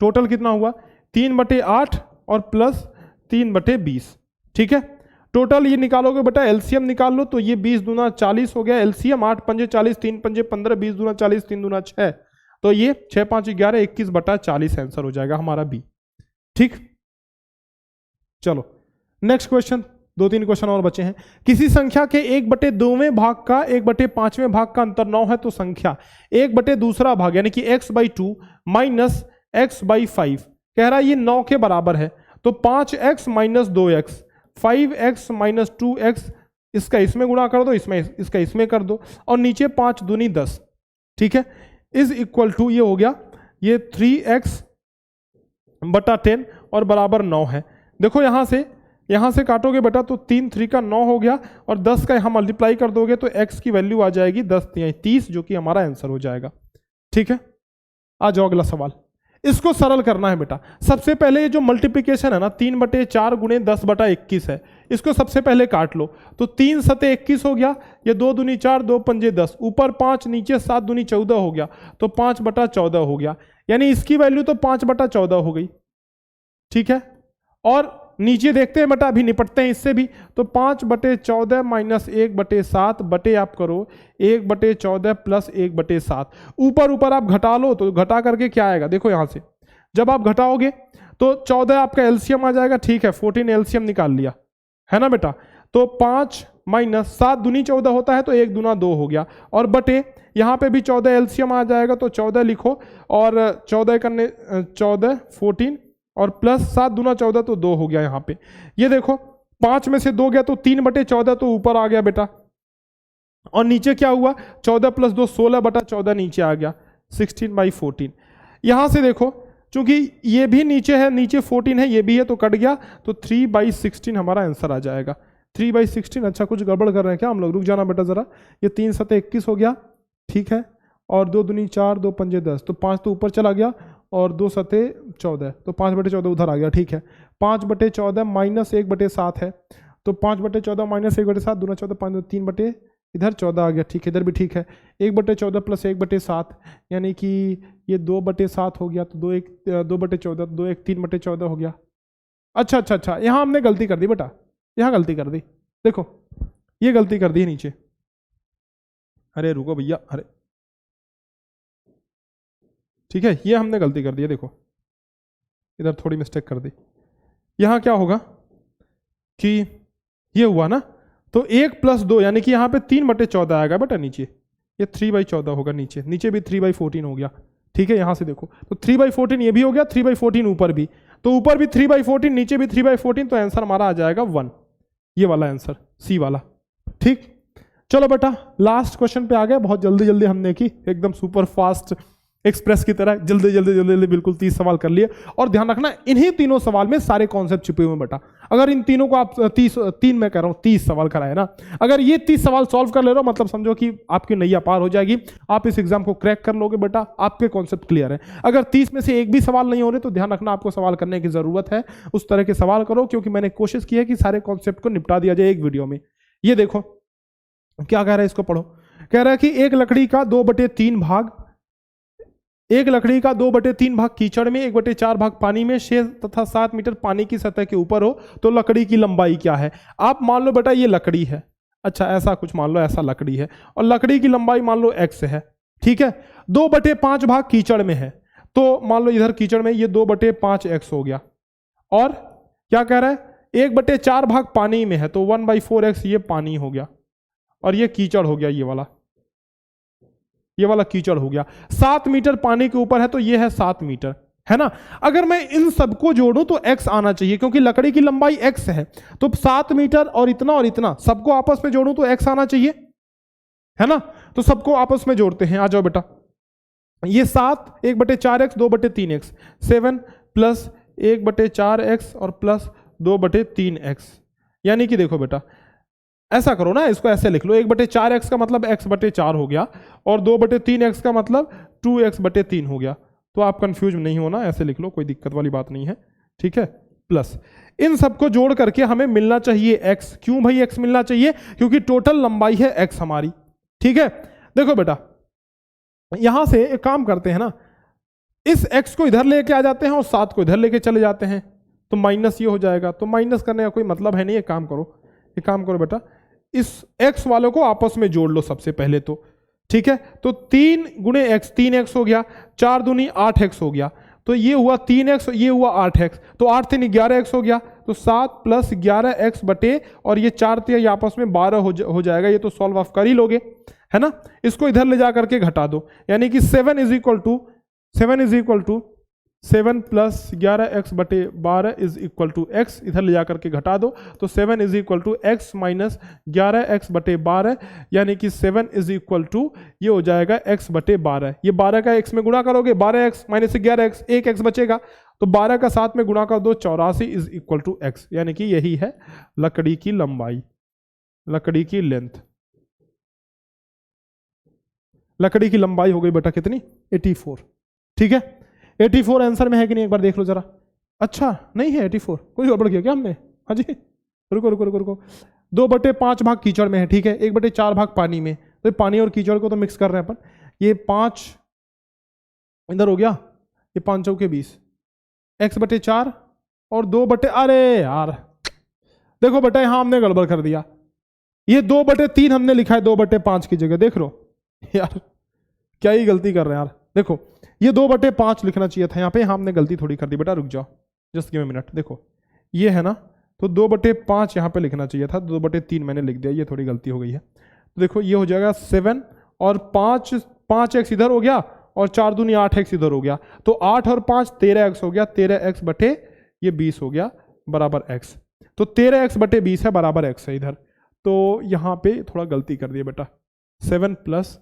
टोटल कितना हुआ, 3/8 और प्लस 3/20, ठीक है। टोटल ये निकालोगे बेटा, एलसीएम निकाल लो, तो ये 20 दूना 40 हो गया एलसीएम, 8 पंजे 40, 3 पंजे 15, 20 दूना 40, 3 दूना 6, तो ये 6 5 11, 21/40 आंसर हो जाएगा हमारा बी। ठीक, चलो नेक्स्ट क्वेश्चन, 2-3 क्वेश्चन और बचे हैं। किसी संख्या के 1/2वें भाग का 1/5वें भाग का अंतर 9 है तो संख्या 1/2 भाग यानी कि x/2 माइनस x/5 कह रहा है ये 9 के बराबर है, तो 5x minus 2x, 5x minus 2x, इसका इसमें गुणा कर दो, इसमें इसका इसमें कर दो, और नीचे 5 दूनी 10, ठीक है, इज इक्वल टू ये हो गया ये 3x/10 और बराबर 9 है। देखो यहां से काटोगे बेटा तो 3 3 का 9 हो गया, और 10 का यहां मल्टीप्लाई कर दोगे तो x की वैल्यू आ जाएगी 10 30, जो कि हमारा आंसर हो जाएगा। ठीक है, आ जाओ अगला सवाल। इसको सरल करना है बेटा। सबसे पहले ये जो मल्टीप्लिकेशन है ना 3/4 गुणे 10/21 है, इसको सबसे पहले काट लो, तो 3 सते 21 हो गया, ये 2 दूनी 4 2 पंजे 10, ऊपर 5 नीचे 7 दूनी 14 हो गया, तो 5/14 हो गया, यानी इसकी वैल्यू तो 5/14 हो गई। ठीक है, और नीचे देखते हैं बेटा, अभी निपटते हैं इससे भी, तो 5/14 माइनस 1/7 बटे आप करो 1/14 प्लस 1/7, ऊपर आप घटा लो, तो घटा करके क्या आएगा, देखो यहां से जब आप घटाओगे तो 14 आपका एलसीएम आ जाएगा। ठीक है, 14 एलसीएम निकाल लिया है ना बेटा, तो 5 माइनस 7 दूनी 14 होता है, तो 1 दूना 2 हो गया, और बटे यहाँ पे भी 14 एलसीएम आ जाएगा, तो 14 लिखो, और 14 करने 14 14 और प्लस 7 दूना 14, तो 2 हो गया यहाँ पे। ये देखो 5 में से 2 गया तो 3/14 तो ऊपर आ गया बेटा, और नीचे क्या हुआ 14 प्लस 2 16/14 नीचे आ गया 16/14। यहां से देखो चूंकि ये भी नीचे है, नीचे 14 है, ये भी है, तो कट गया, तो 3/16 हमारा आंसर आ जाएगा। 3/16। अच्छा कुछ गड़बड़ कर रहे हैं क्या हम लोग, रुक जाना बेटा जरा, ये 3 सते 21 हो गया, ठीक है, और 2 दूनी 4 2 पंजे 10, तो 5 तो ऊपर चला गया, और 2 सते 14, तो 5/14 उधर आ गया। ठीक है, 5/14 माइनस 1/7 है, तो 5/14 माइनस 1/7 दूना 14 5 3 इधर 14 आ गया। ठीक है, इधर भी ठीक है, 1/14 प्लस 1/7 यानी कि ये 2/7 हो गया, तो 2/14 2 1 3/14 हो गया। अच्छा, यहाँ हमने गलती कर दी बेटा, यहाँ गलती कर दी, देखो ये गलती कर दी है नीचे, अरे रुको भैया, अरे ठीक है, ये हमने गलती कर दी है, देखो इधर थोड़ी मिस्टेक कर दी। यहां क्या होगा कि ये हुआ ना, तो 1 + 2 यानी कि यहां पे 3/14 आएगा बेटा, नीचे ये 3/14 होगा, नीचे भी 3/14 हो गया। ठीक है, यहां से देखो तो 3/14 ये भी हो गया, 3/14 ऊपर भी, तो ऊपर भी 3/14 नीचे भी 3/14, तो आंसर हमारा आ जाएगा 1, ये वाला आंसर सी वाला। ठीक, चलो बेटा लास्ट क्वेश्चन पे आ गए, बहुत जल्दी जल्दी हमने की, एकदम सुपर फास्ट एक्सप्रेस की तरह जल्दी बिल्कुल 30 सवाल कर लिए। और ध्यान रखना इन्हीं तीनों सवाल में सारे कॉन्सेप्ट छुपे हुए हैं बेटा। अगर इन तीनों को आप 3 मैं कह रहा हूं 30 सवाल कराए ना, अगर ये 30 सवाल सॉल्व कर ले रहे हो, मतलब समझो कि आपकी नैया पार हो जाएगी, आप इस एग्जाम को क्रैक कर लोगे बेटा, आपके कॉन्सेप्ट क्लियर है। अगर 30 में से एक भी सवाल नहीं हो रहे तो ध्यान रखना आपको सवाल करने की जरूरत है, उस तरह के सवाल करो, क्योंकि मैंने कोशिश की है कि सारे कॉन्सेप्ट को निपटा दिया जाए एक वीडियो में। ये देखो क्या कह रहा है, इसको पढ़ो। कह रहा है कि एक लकड़ी का 2/3 भाग, एक लकड़ी का 2/3 भाग कीचड़ में, 1/4 भाग पानी में, 6 तथा 7 मीटर पानी की सतह के ऊपर हो, तो लकड़ी की लंबाई क्या है। आप मान लो बेटा ये लकड़ी है, अच्छा ऐसा कुछ मान लो, ऐसा लकड़ी है, और लकड़ी की लंबाई मान लो x है। ठीक है, 2/5 भाग कीचड़ में है, तो मान लो इधर कीचड़ में ये 2/5x हो गया, और क्या कह रहा है 1/4 भाग पानी में है, तो 1/4x ये पानी हो गया, और ये कीचड़ हो गया, ये वाला कीचड़ हो गया। 7 मीटर पानी के ऊपर है, तो ये है 7 मीटर, है ना। अगर मैं इन सबको जोड़ूं तो x आना चाहिए, क्योंकि लकड़ी की लंबाई x है, तो 7 मीटर और इतना सबको आपस में जोड़ूं तो x आना चाहिए, है ना। तो सबको आपस में जोड़ते हैं, आ जाओ बेटा। ये 7 1/4x 2/3x, 7 प्लस 1/4x और प्लस 2/3x, यानी कि देखो बेटा ऐसा करो ना, इसको ऐसे लिख लो, 1/4x का मतलब x/4 हो गया, और 2/3x का मतलब 2x/3 हो गया। तो आप कंफ्यूज नहीं होना, ऐसे लिख लो, कोई दिक्कत वाली बात नहीं है। ठीक है, प्लस इन सबको जोड़ करके हमें मिलना चाहिए x। क्यों भाई x मिलना चाहिए, क्योंकि टोटल लंबाई है x हमारी। ठीक है, देखो बेटा यहां से एक काम करते हैं ना, इस x को इधर लेके आ जाते हैं और 7 को इधर लेके चले जाते हैं, तो माइनस ये हो जाएगा, तो माइनस करने का कोई मतलब है नहीं। एक काम करो बेटा, इस x वालों को आपस में जोड़ लो सबसे पहले तो। ठीक है, तो 3 × x 3x हो गया, 4 दूनी 8x हो गया, तो ये हुआ 3x, ये हुआ 8x, तो 8 3 11x हो गया, तो 7 + 11x बटे, और ये 4 × 3 ये आपस में 12 हो जाएगा। ये तो सॉल्व ऑफ कर ही लोगे, है ना। इसको इधर ले जा करके घटा दो, यानी कि 7 = 7 + 11x बटे 12 = x, इधर ले जा करके घटा दो, तो 7 = x - 11x बटे 12, यानी कि 7 = ये हो जाएगा x बटे 12। ये 12 का x में गुणा करोगे, 12x - 11x, 1x बचेगा, तो 12 का 7 में गुणा कर दो, 84 = x, यानी कि यही है लकड़ी की लंबाई, लकड़ी की लेंथ। लकड़ी की लंबाई हो गई बेटा कितनी? 84। ठीक है, 84 आंसर में है कि नहीं, एक बार देख लो जरा। अच्छा नहीं है 84, कोई गड़बड़ किया क्या हमने? हाँ जी, रुको रुको रुको रुको। 2/5 भाग कीचड़ में है, ठीक है, 1/4 भाग पानी में, तो पानी और कीचड़ को तो मिक्स कर रहे हैं अपन। ये 5 इधर हो गया, ये 5 चौके 20, x/4 और 2 अरे यार देखो बेटा यहां हमने गड़बड़ कर दिया, ये 2/3 हमने लिखा है 2/5 की जगह, देख लो यार क्या ही गलती कर रहे हैं यार। देखो ये 2/5 लिखना चाहिए था यहाँ पे, हमने गलती थोड़ी कर दी बेटा, रुक जाओ जस्ट गिव मी मिनट। देखो ये है ना, तो 2/5 यहाँ पे लिखना चाहिए था, 2/3 मैंने लिख दिया, ये थोड़ी गलती हो गई है। तो देखो ये हो जाएगा 7 और 5x इधर हो गया, और 4 दूनी 8x इधर हो गया, तो 8 और 5 13x हो गया, 13x बटे ये 20 हो गया बराबर x, तो 13x बटे 20 है बराबर x है इधर। तो यहाँ पे थोड़ा गलती कर दिया बेटा, 7 प्लस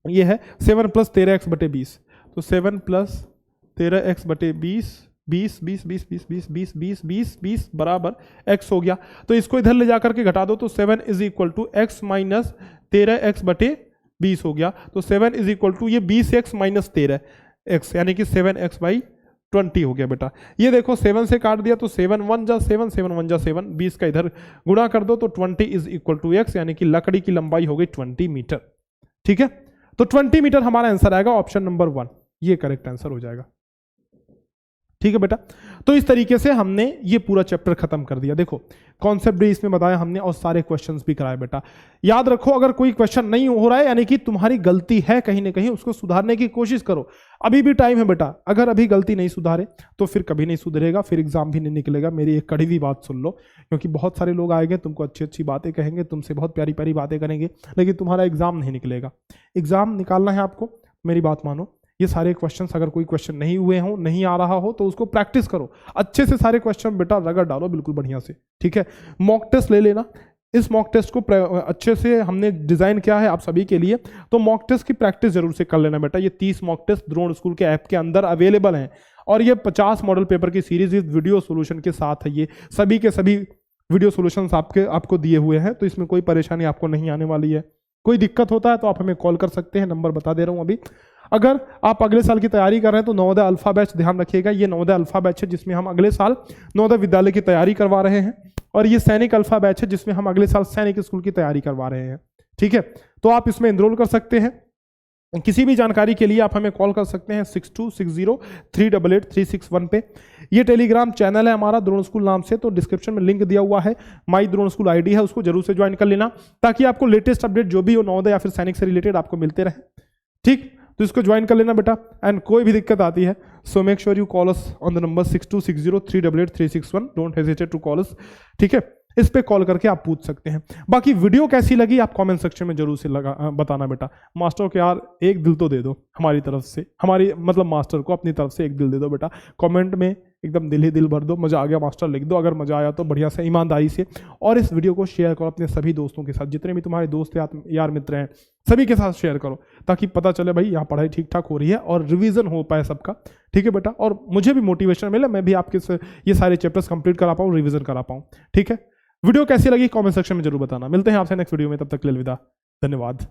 ये है 7 + 13x बटे 20, तो 7 + 13x बटे 20 20 20 20 20 20 20 20 20 20 बराबर x हो गया। तो इसको इधर ले जाकर के घटा दो, तो 7 = x - 13x बटे 20 हो गया, तो 7 = ये 20x - 13x, यानी कि 7x/20 हो गया बेटा। ये देखो 7 से काट दिया, तो 7 1 जा 7, 7 1 जा 7, 20 का इधर गुणा कर दो, तो 20 = x, यानी कि लकड़ी की लंबाई हो गई 20 मीटर। ठीक है, तो 20 मीटर हमारा आंसर आएगा, ऑप्शन नंबर 1 ये करेक्ट आंसर हो जाएगा। ठीक है बेटा, तो इस तरीके से हमने ये पूरा चैप्टर खत्म कर दिया। देखो कॉन्सेप्ट भी इसमें बताया हमने और सारे क्वेश्चंस भी कराए बेटा। याद रखो अगर कोई क्वेश्चन नहीं हो रहा है यानी कि तुम्हारी गलती है कहीं ना कहीं, उसको सुधारने की कोशिश करो, अभी भी टाइम है बेटा। अगर अभी गलती नहीं सुधारे तो फिर कभी नहीं सुधरेगा, फिर एग्जाम भी नहीं निकलेगा। मेरी एक कड़वी बात सुन लो, क्योंकि बहुत सारे लोग आएंगे तुमको अच्छी अच्छी बातें कहेंगे, तुमसे बहुत प्यारी प्यारी बातें करेंगे, लेकिन तुम्हारा एग्जाम नहीं निकलेगा। एग्जाम निकालना है आपको, मेरी बात मानो। ये सारे क्वेश्चंस अगर कोई क्वेश्चन नहीं हुए हों, नहीं आ रहा हो, तो उसको प्रैक्टिस करो अच्छे से, सारे क्वेश्चन बेटा रगड़ डालो बिल्कुल बढ़िया से। ठीक है, मॉक टेस्ट ले लेना। इस मॉक टेस्ट को अच्छे से हमने डिजाइन किया है आप सभी के लिए, तो मॉक टेस्ट की प्रैक्टिस जरूर से कर लेना बेटा। ये 30 मॉक टेस्ट द्रोण स्कूल के ऐप के अंदर अवेलेबल हैं, और ये 50 मॉडल पेपर की सीरीज विद वीडियो सोल्यूशन के साथ है। ये सभी के सभी वीडियो सोल्यूशंस आपको दिए हुए हैं, तो इसमें कोई परेशानी आपको नहीं आने वाली है। कोई दिक्कत होता है तो आप हमें कॉल कर सकते हैं, नंबर बता दे रहा हूं अभी। अगर आप अगले साल की तैयारी कर रहे हैं तो नवोदय अल्फा बैच ध्यान रखिएगा। ये नवोदय अल्फा बैच है जिसमें हम अगले साल नवोदय विद्यालय की तैयारी करवा रहे हैं, और ये सैनिक अल्फा बैच है जिसमें हम अगले साल सैनिक स्कूल की तैयारी करवा रहे हैं। ठीक है, तो आप इसमें एनरोल कर सकते हैं। किसी भी जानकारी के लिए आप हमें कॉल कर सकते हैं 6260388361 पे। ये टेलीग्राम चैनल है हमारा द्रोण स्कूल नाम से, तो डिस्क्रिप्शन में लिंक दिया हुआ है, माई द्रोण स्कूल आईडी है, उसको जरूर से ज्वाइन कर लेना, ताकि आपको लेटेस्ट अपडेट जो भी हो नवोदय या फिर सैनिक से रिलेटेड आपको मिलते रहे। ठीक, तो इसको ज्वाइन कर लेना बेटा। एंड कोई भी दिक्कत आती है so make sure you call us on the number 6260388361, don't hesitate to call us. ठीक है, इस पे कॉल करके आप पूछ सकते हैं। बाकी वीडियो कैसी लगी आप कमेंट सेक्शन में जरूर से बताना बेटा। मास्टर को यार एक दिल तो दे दो हमारी तरफ से, हमारी मतलब मास्टर को अपनी तरफ से एक दिल दे दो बेटा। कमेंट में एकदम दिल ही दिल भर दो, मजा आ गया मास्टर लिख दो, अगर मजा आया तो बढ़िया से ईमानदारी से। और इस वीडियो को शेयर करो अपने सभी दोस्तों के साथ, जितने भी तुम्हारे दोस्त यार मित्र हैं सभी के साथ शेयर करो, ताकि पता चले भाई यहाँ पढ़ाई ठीक ठाक हो रही है और रिवीजन हो पाए सबका। ठीक है बेटा, और मुझे भी मोटिवेशन मिले, मैं भी आपके ये सारे चैप्टर्स कंप्लीट करा पाऊँ, रिवीजन करा पाऊँ। ठीक है, वीडियो कैसी लगी कमेंट सेक्शन में जरूर बताना। मिलते हैं आपसे नेक्स्ट वीडियो में, तब तक के लिए अलविदा, धन्यवाद।